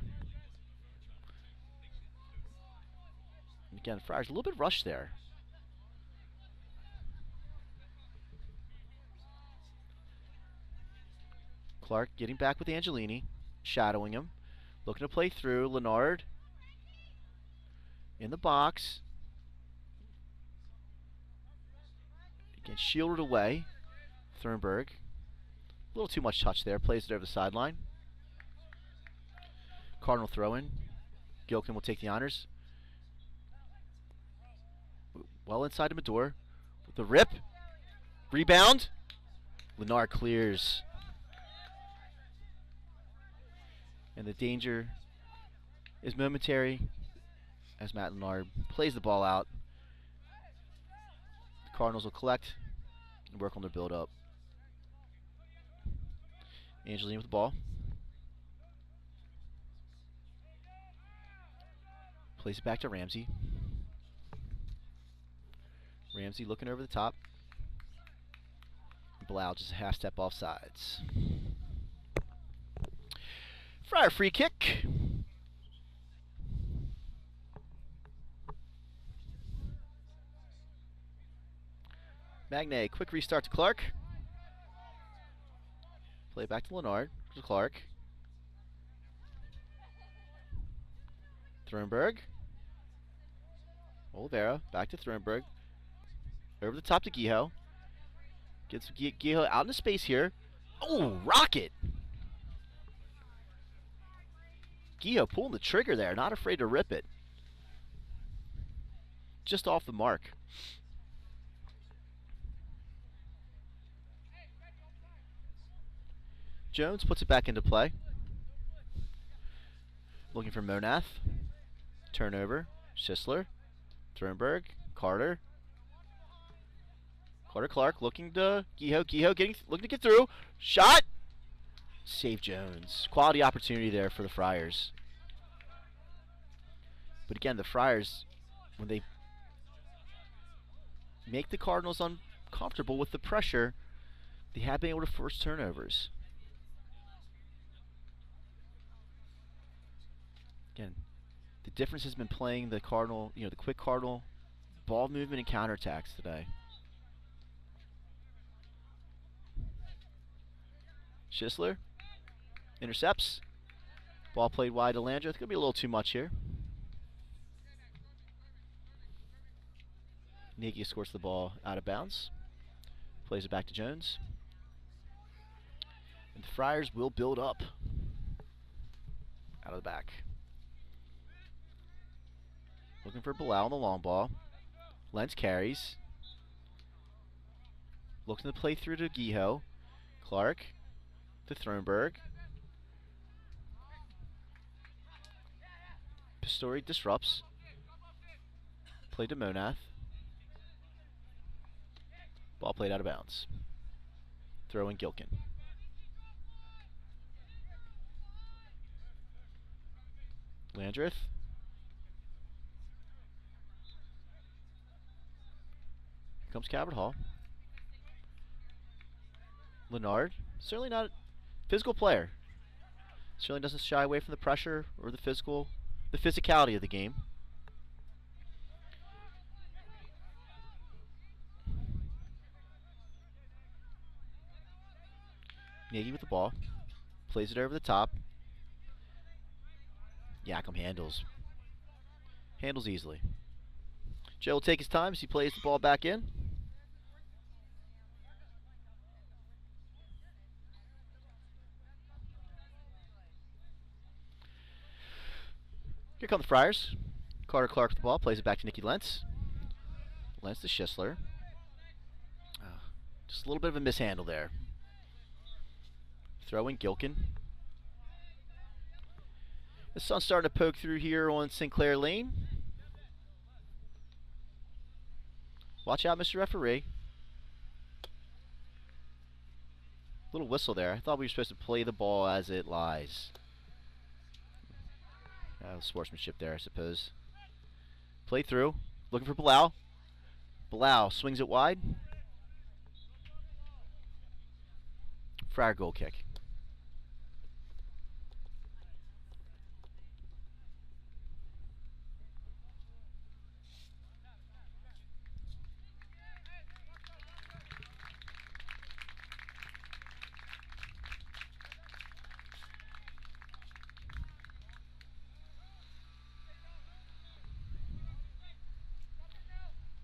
And again, Friars a little bit rushed there. Clark getting back with Angelini. Shadowing him. Looking to play through. Leonard. In the box. Again, shielded away. Thornburg. A little too much touch there. Plays it over the sideline. Cardinal throw in. Gilkin will take the honors. Well inside to Medor. With the rip. Rebound. Leonard clears. And the danger is momentary as Matt Leonard plays the ball out. The Cardinals will collect and work on their build-up. Angelini with the ball. Plays it back to Ramsey. Ramsey looking over the top. Bilal just a half step off sides. Friar free kick. Magne, quick restart to Clark. Play back to Leonard. To Clark. Thornburg. Oliveira. Back to Thornburg. Over the top to Giho. Gets Guijo out into space here. Oh, rocket! Guijo pulling the trigger there, not afraid to rip it. Just off the mark. Jones puts it back into play. Looking for Monath. Turnover. Schisler. Thornburg. Carter. Carter Clark looking to Guijo. Guijo looking to get through. Shot! Save Jones. Quality opportunity there for the Friars. But again, the Friars, when they make the Cardinals uncomfortable with the pressure, they have been able to force turnovers. Again, the difference has been playing the Cardinal, the quick Cardinal ball movement and counterattacks today. Schisler intercepts. Ball played wide to Landreth. Going to be a little too much here. Nagy scores the ball out of bounds. Plays it back to Jones. And the Friars will build up out of the back. Looking for Bilal on the long ball. Lentz carries. Looking to play through to Guijo. Clark to Thornburg. Pistori disrupts. Play to Monath. Ball played out of bounds. Throw in Gilkin. Landreth. Here comes Calvert Hall. Leonard, certainly not a physical player. Certainly doesn't shy away from the pressure or the physicality of the game. Nagy with the ball. Plays it over the top. Yakum handles. Handles easily. Joe will take his time as he plays the ball back in. Here come the Friars. Carter Clark with the ball. Plays it back to Nicky Lentz. Lentz to Schisler. Just a little bit of a mishandle there. Throw in Gilkin. The sun's starting to poke through here on Sinclair Lane. Watch out, Mr. Referee. Little whistle there. I thought we were supposed to play the ball as it lies. Sportsmanship there, I suppose. Play through. Looking for Bilal. Bilal swings it wide. Friar goal kick.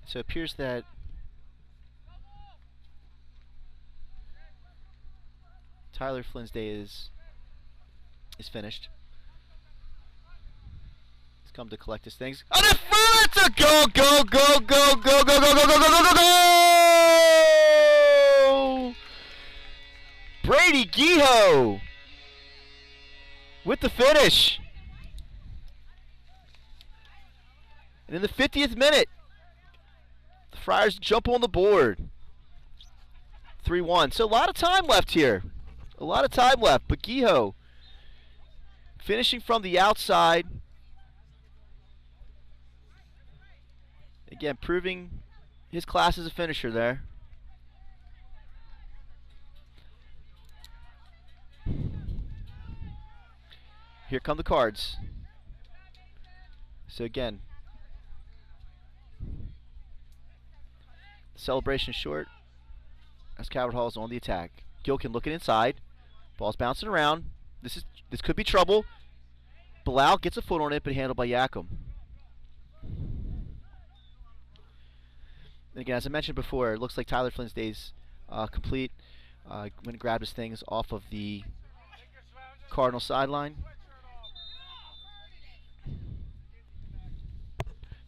So it appears that Tyler Flynn's day is finished. He's come to collect his things. On the front! It's a goal! Go! Go! Go! Go! Go! Go! Go! Go! Go! Go! Go! Go! Brady Guijo with the finish. And in the 50th minute, the Friars jump on the board. 3-1. So a lot of time left here. A lot of time left. But Guijo finishing from the outside. Again, proving his class as a finisher there. Here come the Cards. So again, celebration short as Calvert Hall is on the attack. Gilkin looking inside. Ball's bouncing around. This could be trouble. Bilal gets a foot on it, but handled by Yakum. And again, as I mentioned before, it looks like Tyler Flynn's day's complete. Went and grabbed his things off of the Cardinal sideline.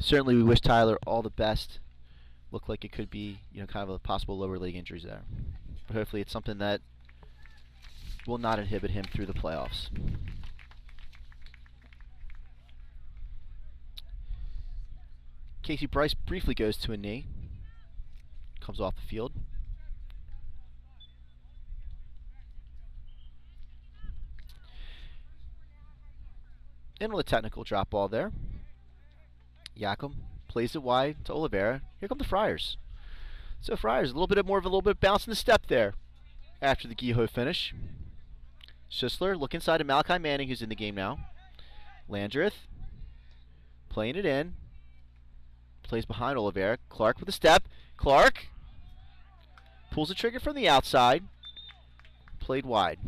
Certainly, we wish Tyler all the best. Looked like it could be, kind of a possible lower leg injuries there. But hopefully it's something that will not inhibit him through the playoffs. Casey Bryce briefly goes to a knee. Comes off the field. And with a technical drop ball there. Yakum plays it wide to Oliveira. Here come the Friars. So Friars, a little bit of bounce in the step there after the Guillot finish. Schisler, look inside to Malachi Manning, who's in the game now. Landreth playing it in. Plays behind Oliveira. Clark with a step. Clark pulls the trigger from the outside. Played wide.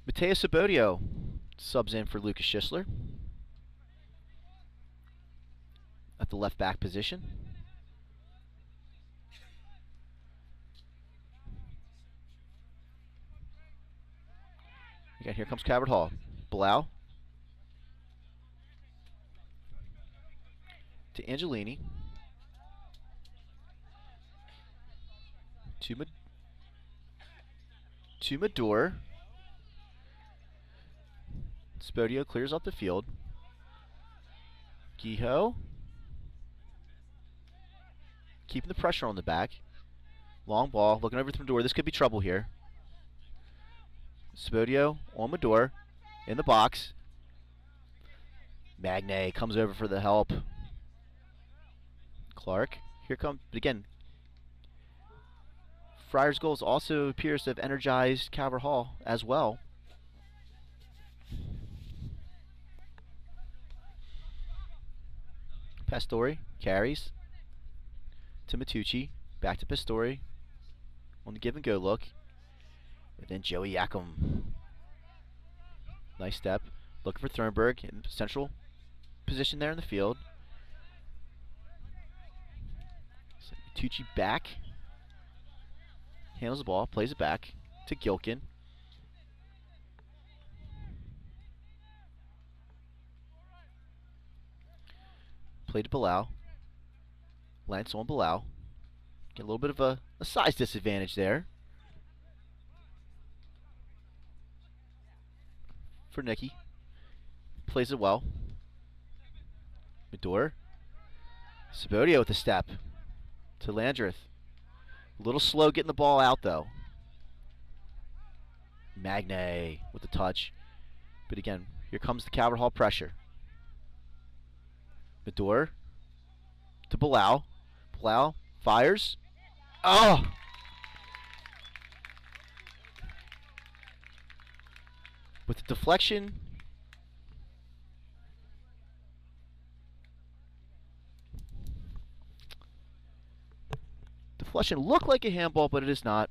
Mateo Sabodio subs in for Lucas Schisler at the left back position. Again, here comes Calvert Hall. Blau to Angelini. To Mador. Spodio clears up the field. Guillot keeping the pressure on the back. Long ball, looking over to Mador. This could be trouble here. Spodio on Mador in the box. Magne comes over for the help. Clark, here comes, again, Friars' goals also appears to have energized Calvert Hall as well. Pastore carries to Matucci, back to Pastore on the give and go look, and then Joey Yakum. Nice step, looking for Thornburg in central position there in the field. So Matucci back, handles the ball, plays it back to Gilkin. Play to Bilal. Lance on Bilal. Get a little bit of a size disadvantage there for Nicky. Plays it well. Mador. Sabodio with a step to Landreth. A little slow getting the ball out though. Magne with the touch. But again, here comes the Calvert Hall pressure. Mador to Bilal. Bilal fires. Oh! With the deflection. Deflection looked like a handball, but it is not.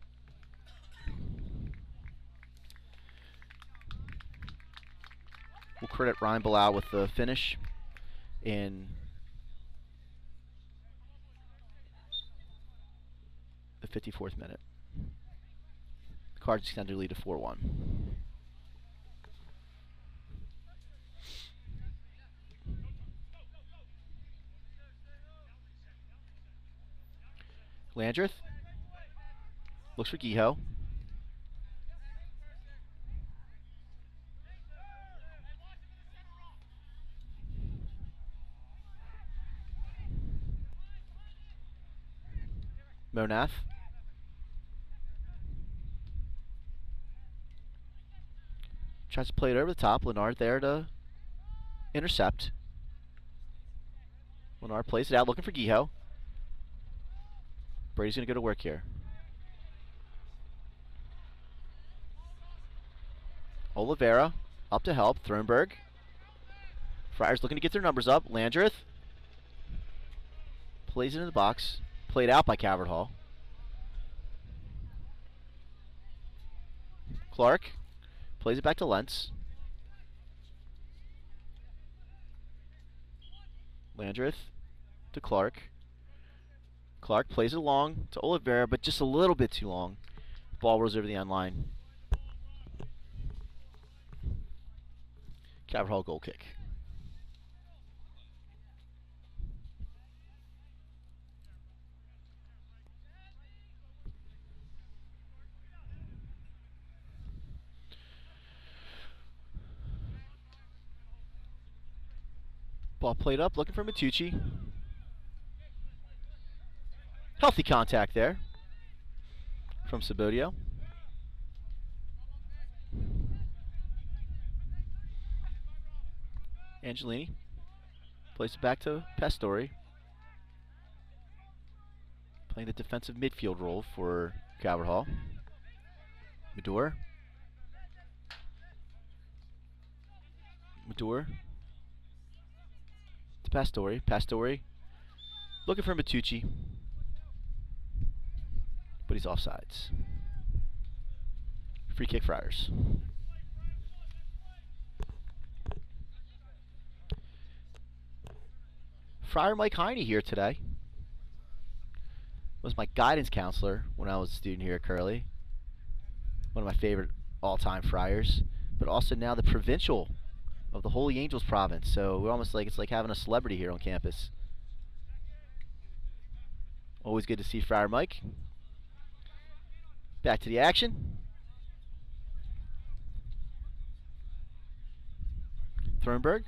We'll credit Ryan Bilal with the finish in the 54th minute. The Cards extend their lead to 4-1. Landreth looks for Guillot. Monath. Tries to play it over the top. Leonard there to intercept. Leonard plays it out, looking for Guillot. Brady's going to go to work here. Oliveira up to help. Thornburg. Friars looking to get their numbers up. Landreth plays it in the box. Played out by Calvert Hall. Clark plays it back to Lentz. Landreth to Clark. Clark plays it long to Oliveira, but just a little bit too long. Ball rolls over the end line. Calvert Hall goal kick. Ball played up, looking for Matucci. Healthy contact there from Sabodio. Angelini plays it back to Pastore. Playing the defensive midfield role for Calvert Hall. Medor. To Pastore. Pastore looking for Matucci, but he's offsides. Free kick Friars. Friar Mike Heine here today. Was my guidance counselor when I was a student here at Curley. One of my favorite all-time friars, but also now the provincial of the Holy Angels province. So we're almost like, it's like having a celebrity here on campus. Always good to see Friar Mike. Back to the action. Thornburg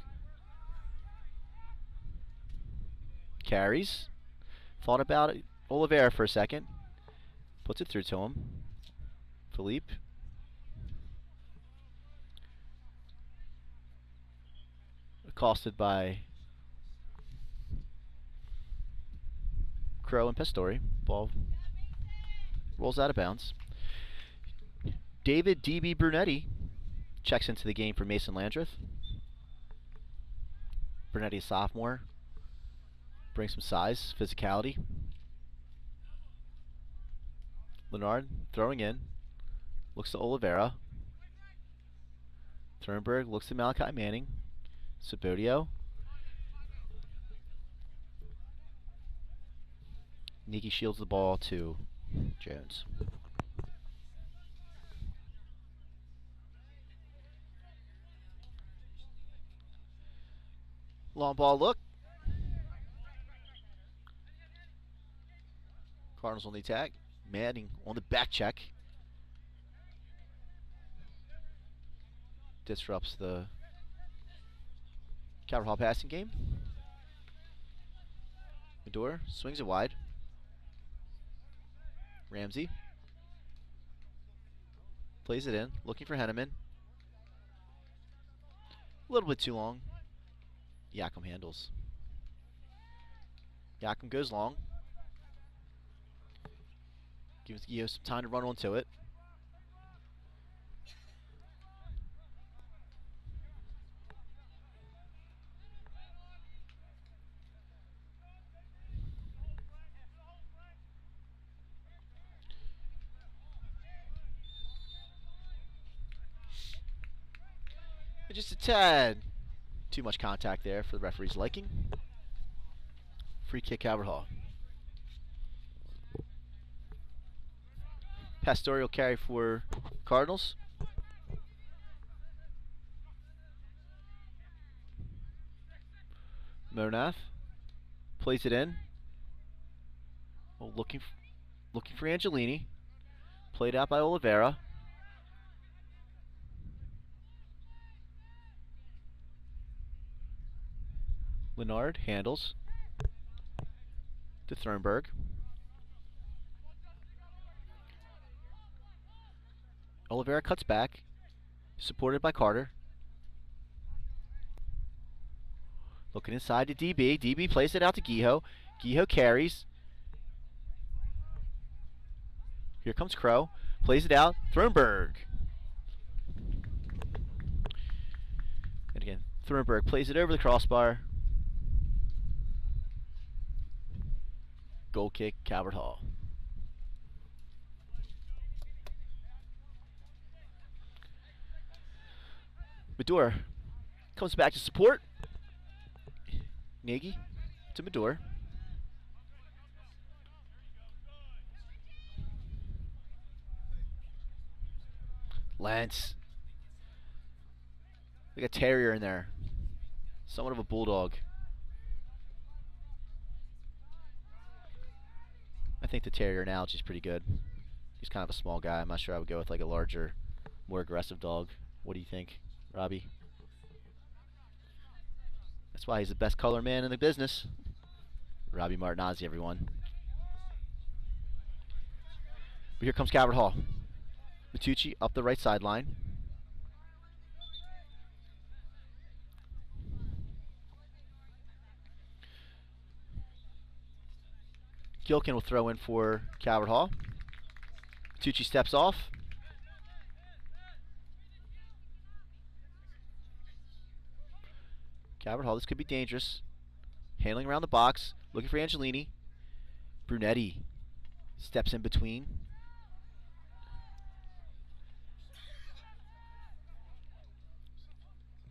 carries. Thought about it. Oliveira for a second. Puts it through to him. Philippe. Accosted by Crow and Pastore. Ball rolls out of bounds. David D.B. Brunetti checks into the game for Mason Landreth. Brunetti, a sophomore. Brings some size, physicality. Leonard throwing in. Looks to Oliveira. Thornburg looks to Malachi Manning. Sabodio. Niki shields the ball to Jones. Long ball look. Cardinals on the attack. Manning on the back check. Disrupts the Calvert Hall passing game. Medor swings it wide. Ramsey plays it in, looking for Henneman. A little bit too long. Yakum handles. Yakum goes long. Gives Gio some time to run onto it. Just a tad too much contact there for the referee's liking. Free kick Calvert Hall. Pastoral carry for Cardinals. Monath plays it in. Oh, looking for Angelini. Played out by Oliveira. Leonard handles to Thornburg. Oliveira cuts back, supported by Carter. Looking inside to DB. DB plays it out to Guijo. Guijo carries. Here comes Crow. Plays it out. Thornburg. And again, Thornburg plays it over the crossbar. Goal kick, Calvert Hall. Medor comes back to support. Nagy to Medor. Lance. Like a terrier in there. Somewhat of a bulldog. I think the terrier analogy is pretty good. He's kind of a small guy. I'm not sure I would go with like a larger, more aggressive dog. What do you think, Robbie? That's why he's the best color man in the business. Robbie Martinozzi, everyone. But here comes Calvert Hall. Matucci up the right sideline. Gilkin will throw in for Calvert Hall. Matucci steps off. Calvert Hall, this could be dangerous. Handling around the box, looking for Angelini. Brunetti steps in between.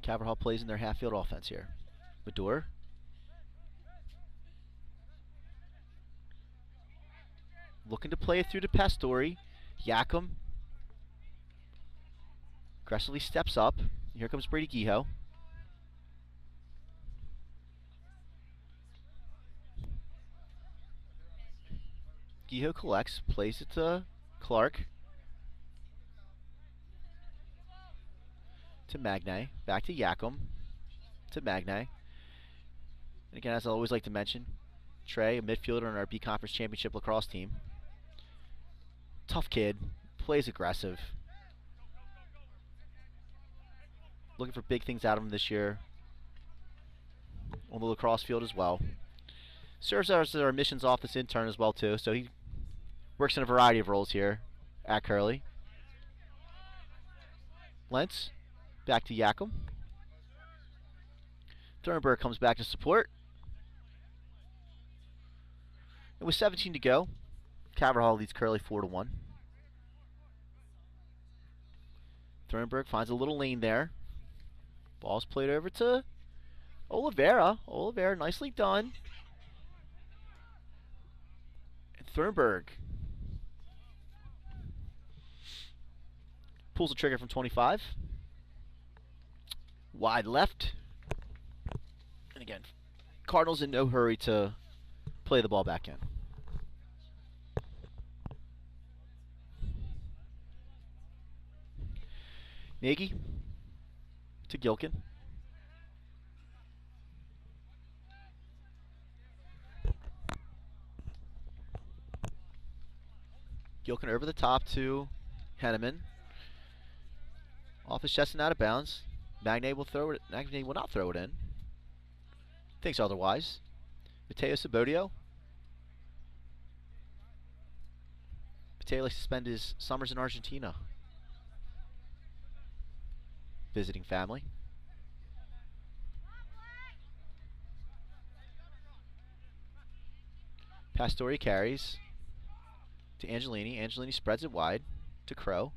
Calvert Hall plays in their half-field offense here. Medor. Looking to play it through to Pastore. Yakum aggressively steps up. Here comes Brady Guijo. Guijo collects, plays it to Clark. To Magnay. Back to Yakum. To Magnay. And again, as I always like to mention, Trey, a midfielder on our B Conference Championship lacrosse team. Tough kid. Plays aggressive. Looking for big things out of him this year. On the lacrosse field as well. Serves as our admissions office intern as well too, so he works in a variety of roles here at Curley. Lentz, back to Yakum. Thornburg comes back to support. And with 17 to go, Calvert Hall leads Curley 4-1. Thornburg finds a little lane there. Ball's played over to Oliveira. Oliveira, nicely done. And Thornburg pulls the trigger from 25. Wide left. And again, Cardinals in no hurry to play the ball back in. Nagy to Gilkin. Gilkin over the top to Henneman. Off his chest and out of bounds. Magnay will throw it. Magnay will not throw it in. Thinks otherwise. Mateo Sabodio. Mateo likes to spend his summers in Argentina. Visiting family. Pastore carries to Angelini. Angelini spreads it wide to Crow.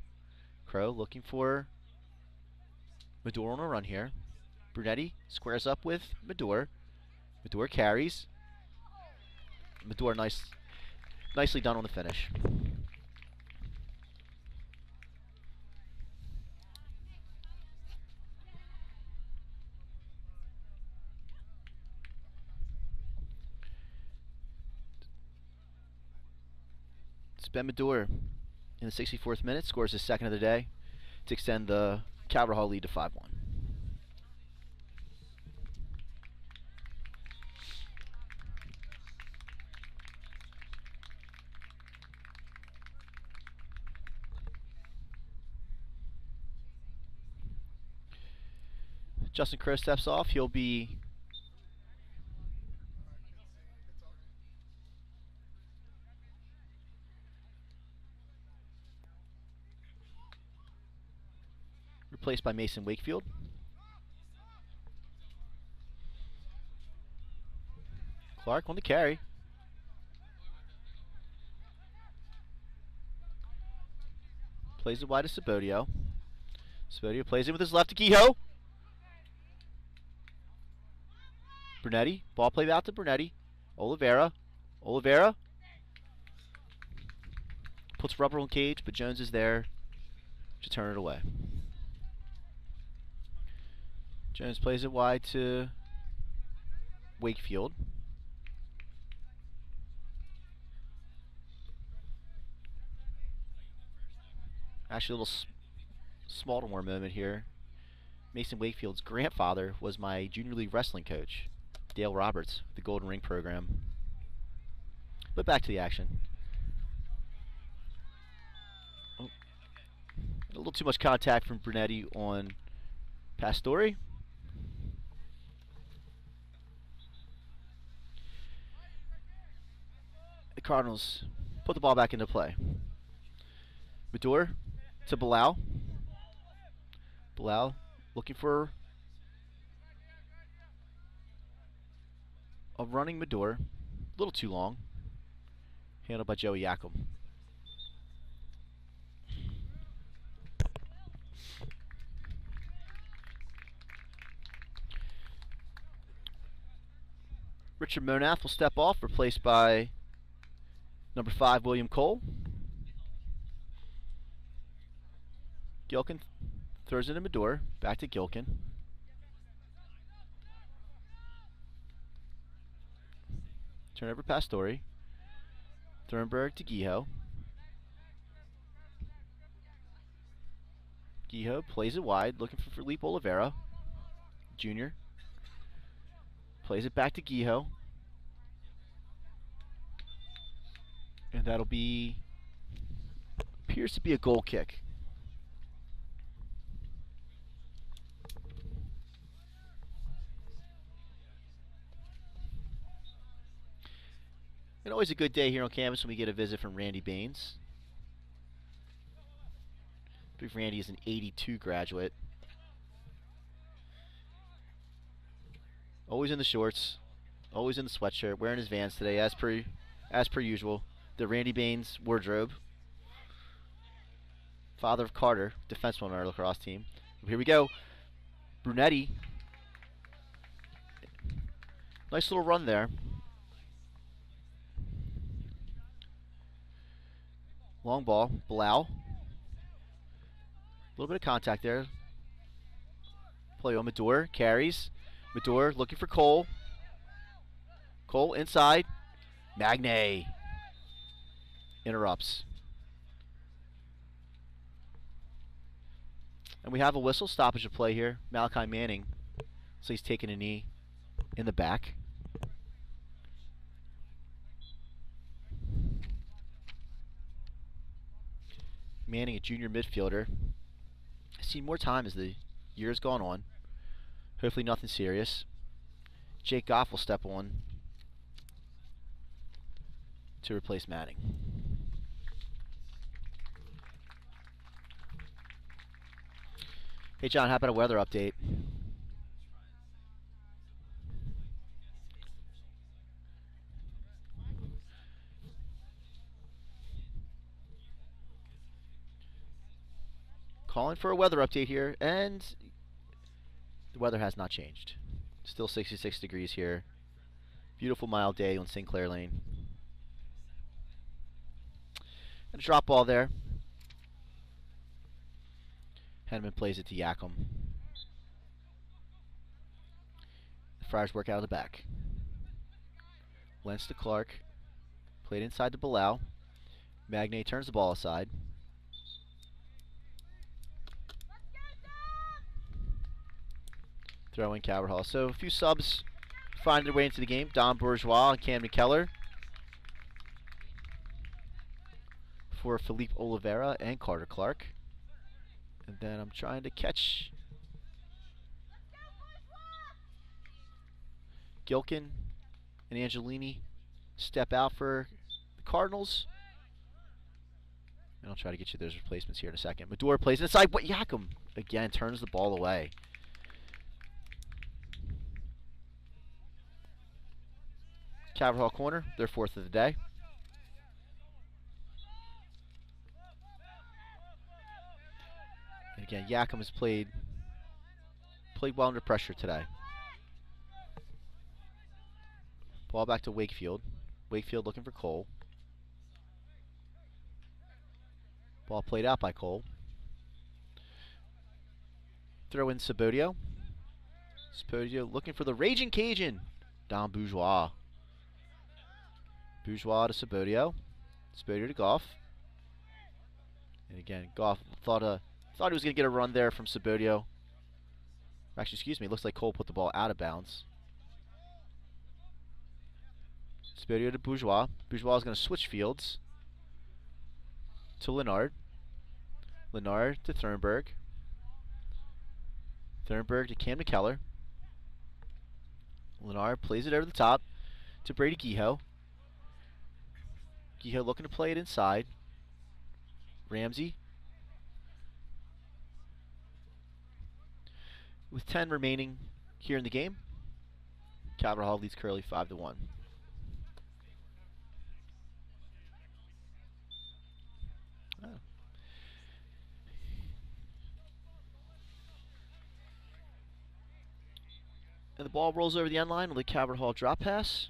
Crow looking for Medor on a run here. Brunetti squares up with Medor. Medor carries. Medor nicely done on the finish. Ben Medor in the 64th minute scores his second of the day to extend the Calvert Hall lead to 5-1. Justin Crow steps off. He'll be replaced by Mason Wakefield. Clark on the carry. Plays it wide to Sabodio. Sabodio plays it with his left to Guijo. Brunetti. Ball played out to Brunetti. Oliveira. Oliveira. Puts rubber on cage, but Jones is there to turn it away. Jones plays it wide to Wakefield. Actually, a little Baltimore moment here. Mason Wakefield's grandfather was my junior league wrestling coach, Dale Roberts, the Golden Ring program. But back to the action. Oh. A little too much contact from Brunetti on Pastore. The Cardinals put the ball back into play. Mador to Bilal. Bilal looking for a running Mador. A little too long. Handled by Joey Yakum. Richard Monath will step off, replaced by number 5, William Cole. Gilkin throws it in Mador. Back to Gilkin. Turnover Pastore. Thornburg to Guijo. Guijo plays it wide, looking for Felipe Oliveira, Jr. Plays it back to Guijo. And that'll be, appears to be a goal kick. And always a good day here on campus when we get a visit from Randy Baines. I believe Randy is an '82 graduate. Always in the shorts, always in the sweatshirt, wearing his Vans today, as per usual. The Randy Baines wardrobe. Father of Carter, defenseman on our lacrosse team. Here we go. Brunetti. Nice little run there. Long ball. Bilal. A little bit of contact there. Play on Mador. Carries. Mador looking for Cole. Cole inside. Magne interrupts. And we have a whistle. Stoppage of play here. Malachi Manning. So he's taking a knee in the back. Manning, a junior midfielder. I've seen more time as the year's gone on. Hopefully nothing serious. Jake Goff will step on to replace Manning. Hey John, how about a weather update? Calling for a weather update here, and the weather has not changed. Still 66 degrees here. Beautiful mild day on St. Clair Lane. And a drop ball there. Henneman plays it to Yakum. The Friars work out of the back. Lentz to Clark. Played inside to Bilal. Magne turns the ball aside. Throw in Calvert Hall. So a few subs find their way into the game. Don Bourgeois and Camden Keller for Felipe Oliveira and Carter Clark. And then I'm trying to catch Gilkin and Angelini step out for the Cardinals. And I'll try to get you those replacements here in a second. Mador plays inside. What? Yakum again turns the ball away. Calvert Hall corner, their 4th of the day. And again, Yakum has played well under pressure today. Ball back to Wakefield. Wakefield looking for Cole. Ball played out by Cole. Throw in Sabodio. Sabodio looking for the Raging Cajun. Down Bourgeois. Bourgeois to Sabodio. Sabodio to Goff. And again, Goff thought he was going to get a run there from Sabodio. Actually, excuse me, it looks like Cole put the ball out of bounds. Sabodio to Bourgeois. Bourgeois is going to switch fields to Leonard. Leonard to Thurnberg. Thurnberg to Cam McKellar. Leonard plays it over the top to Brady Kehoe. Kehoe looking to play it inside. Ramsey. With 10 remaining here in the game, Calvert Hall leads Curley 5-1. Oh. And the ball rolls over the end line with a Calvert Hall drop pass.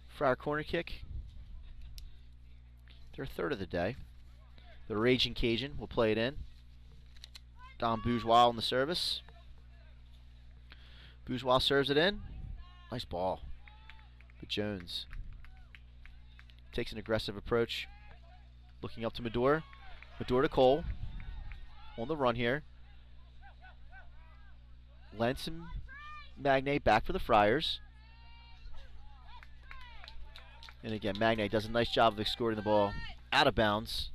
Friar corner kick. Their third of the day. The Raging Cajun will play it in. Don Bourgeois on the service. Bourgeois serves it in. Nice ball. But Jones takes an aggressive approach. Looking up to Medor. Medor to Cole. On the run here. Lentz and Magne back for the Friars. And again, Magne does a nice job of escorting the ball out of bounds.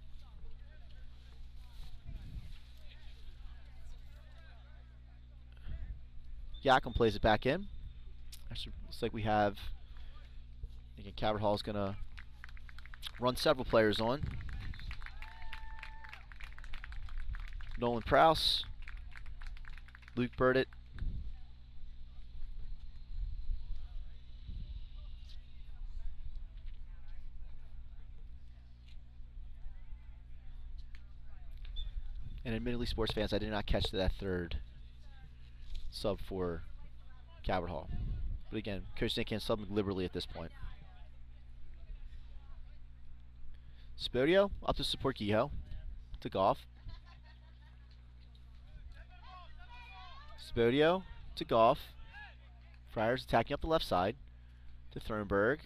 Yakum plays it back in. Actually, looks like we have, again, Calvert Hall is going to run several players on. Nolan Prowse, Luke Burdett, and admittedly, sports fans, I did not catch that third sub for Calvert Hall. But again, Coach Zink can sub liberally at this point. Spodio up to support Kehoe. To Goff. Spodio to Goff. Friars attacking up the left side. To Thurnberg.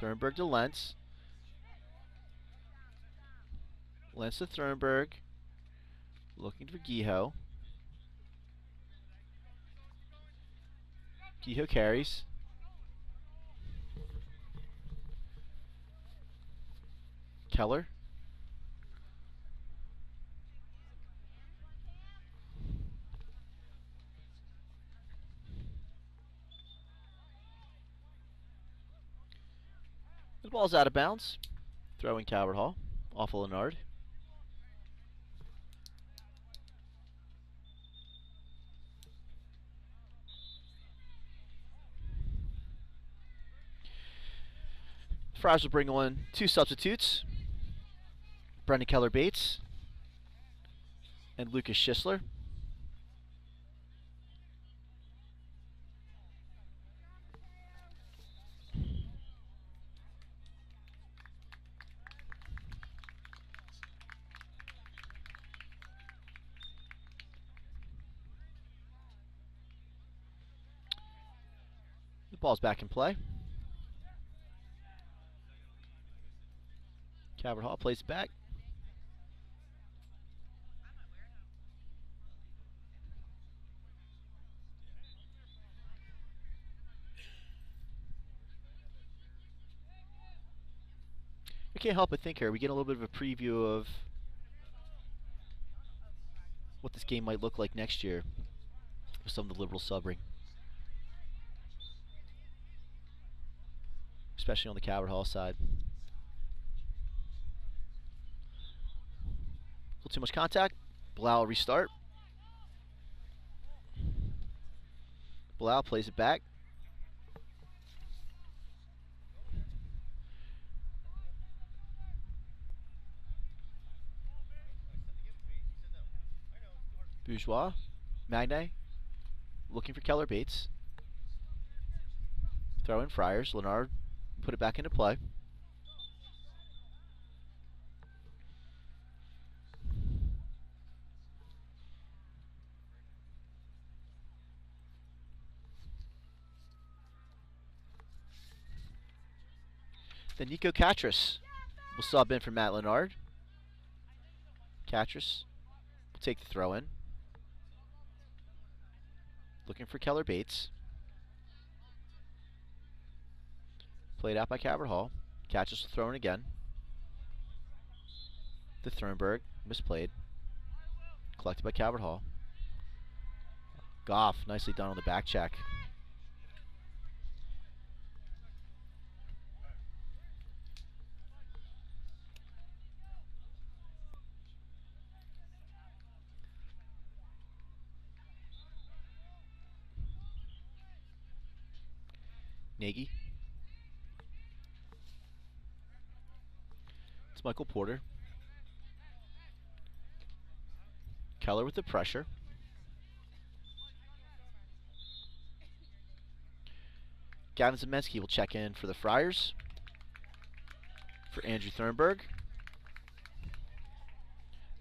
Thurnberg to Lentz. Lentz to Thurnberg. Looking for Kehoe. Kehoe carries. Keller. The ball's out of bounds. Throwing Calvert Hall. Off of Leonard. Friars will bring on two substitutes. Brendan Keller-Bates and Lucas Schisler. The ball's back in play. Calvert Hall plays it back. We can't help but think here. We get a little bit of a preview of what this game might look like next year with some of the liberal subbing, especially on the Calvert Hall side. A little too much contact. Blau restart. Blau plays it back. Bourgeois. Magne. Looking for Keller-Bates. Throw in Friars. Leonard put it back into play. Then Nico Catras will sub in for Matt Leonard. Catras will take the throw in. Looking for Keller Bates. Played out by Calvert Hall. Catras will throw in again. The Thornburg misplayed. Collected by Calvert Hall. Goff nicely done on the back check. Nagy. It's Michael Porter. Keller with the pressure. Gavin Zemensky will check in for the Friars. For Andrew Thornburg.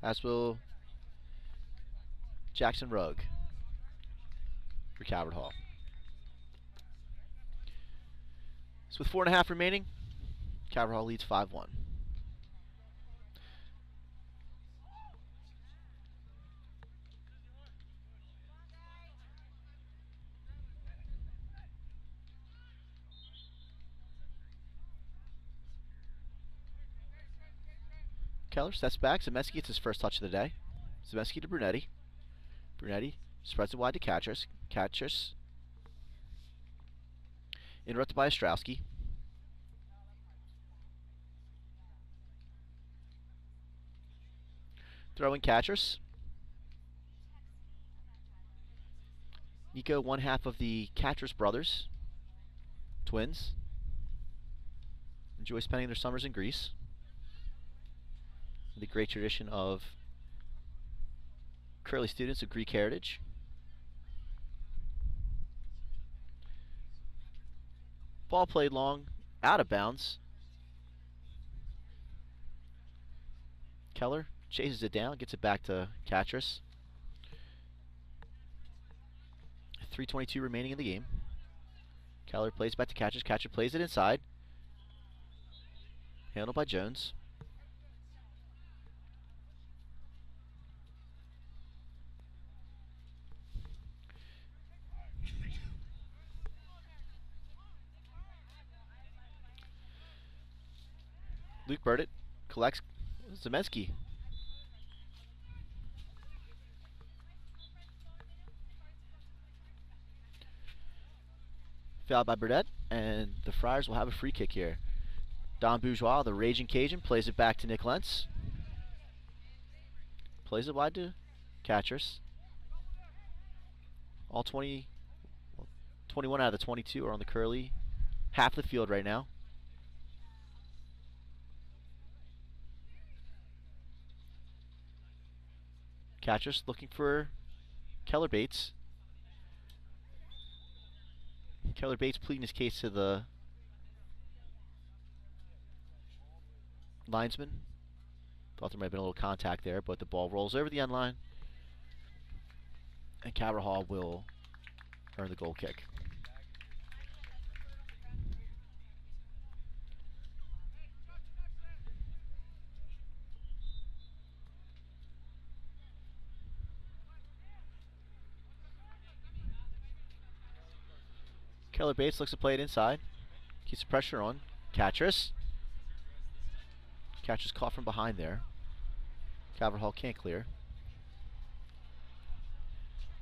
As will Jackson Rugg for Calvert Hall. So with 4.5 remaining, Calvert Hall leads 5-1. Keller steps back. Zemensky gets his first touch of the day. Zemensky to Brunetti. Brunetti spreads it wide to Catras. Catras interrupted by Ostrowski. Throw in Catras. Nico, one half of the Catras brothers. Twins. Enjoy spending their summers in Greece. The great tradition of Curley students of Greek heritage. Ball played long, out of bounds. Keller chases it down, gets it back to Catras. 3:22 remaining in the game. Keller plays back to Catras. Catras plays it inside. Handled by Jones. Luke Burdett collects Zemensky. Fouled by Burdett, and the Friars will have a free kick here. Don Bourgeois, the raging Cajun, plays it back to Nick Lentz. Plays it wide to Catras. All 21 out of the 22 are on the Curley half the field right now. Catras looking for Keller Bates. Keller Bates pleading his case to the linesman. Thought there might have been a little contact there, but the ball rolls over the end line. And Calvert Hall will earn the goal kick. Keller Bates looks to play it inside. Keeps the pressure on. Catras. Catras caught from behind there. Calvert Hall can't clear.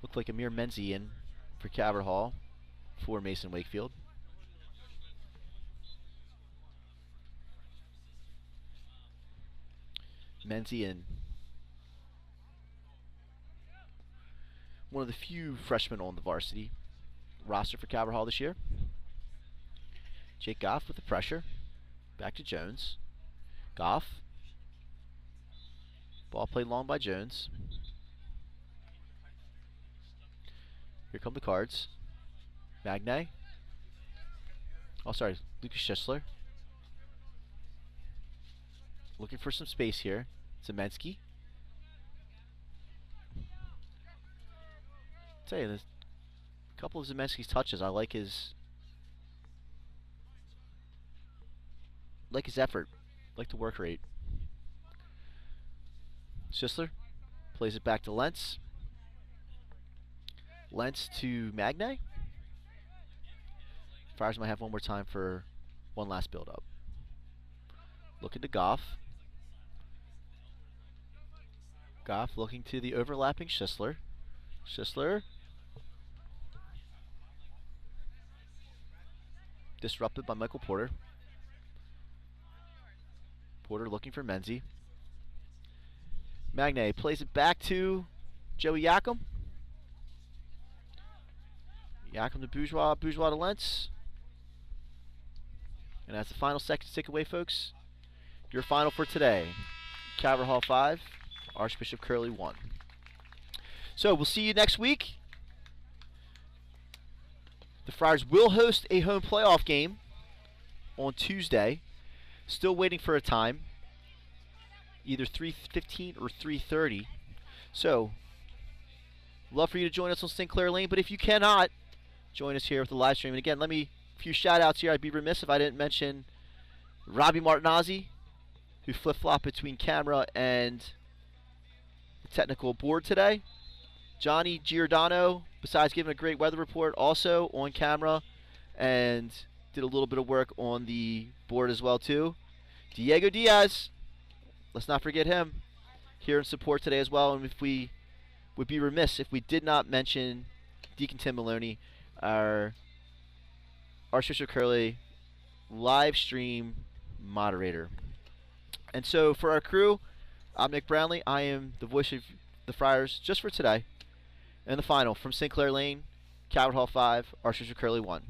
Looked like Amir Menzi in for Calvert Hall for Mason Wakefield. Menzi in. One of the few freshmen on the varsity roster for Calvert Hall this year. Jake Goff with the pressure. Back to Jones. Goff. Ball played long by Jones. Here come the Cards. Magnay. Oh, sorry, Lucas Schisler. Looking for some space here. Zemensky. Tell you, there's a couple of Zemensky's touches. I like his effort. Like the work rate. Schisler plays it back to Lentz. Lentz to Magne. Friars might have one more time for one last build-up. Looking to Goff. Goff looking to the overlapping Schisler. Schisler. Disrupted by Michael Porter. Porter looking for Menzie. Magne plays it back to Joey Yakum. Yakum to Bourgeois. Bourgeois to Lentz. And that's the final second takeaway, folks. Your final for today. Calvert Hall 5. Archbishop Curley 1. So we'll see you next week. The Friars will host a home playoff game on Tuesday. Still waiting for a time. Either 3:15 or 3:30. So, love for you to join us on St. Clair Lane. But if you cannot, join us here with the live stream. And again, a few shout outs here. I'd be remiss if I didn't mention Robbie Martinazzi, who flip-flopped between camera and the technical board today. Johnny Giordano, besides giving a great weather report, also on camera and did a little bit of work on the board as well too. Diego Diaz, let's not forget him, here in support today as well. And if we would be remiss if we did not mention Deacon Tim Maloney, our Archbishop Curley live stream moderator. And so for our crew, I'm Nick Brownlee. I am the voice of the Friars just for today. And the final from St. Clair Lane, Calvert Hall 5, Archbishop Curley 1.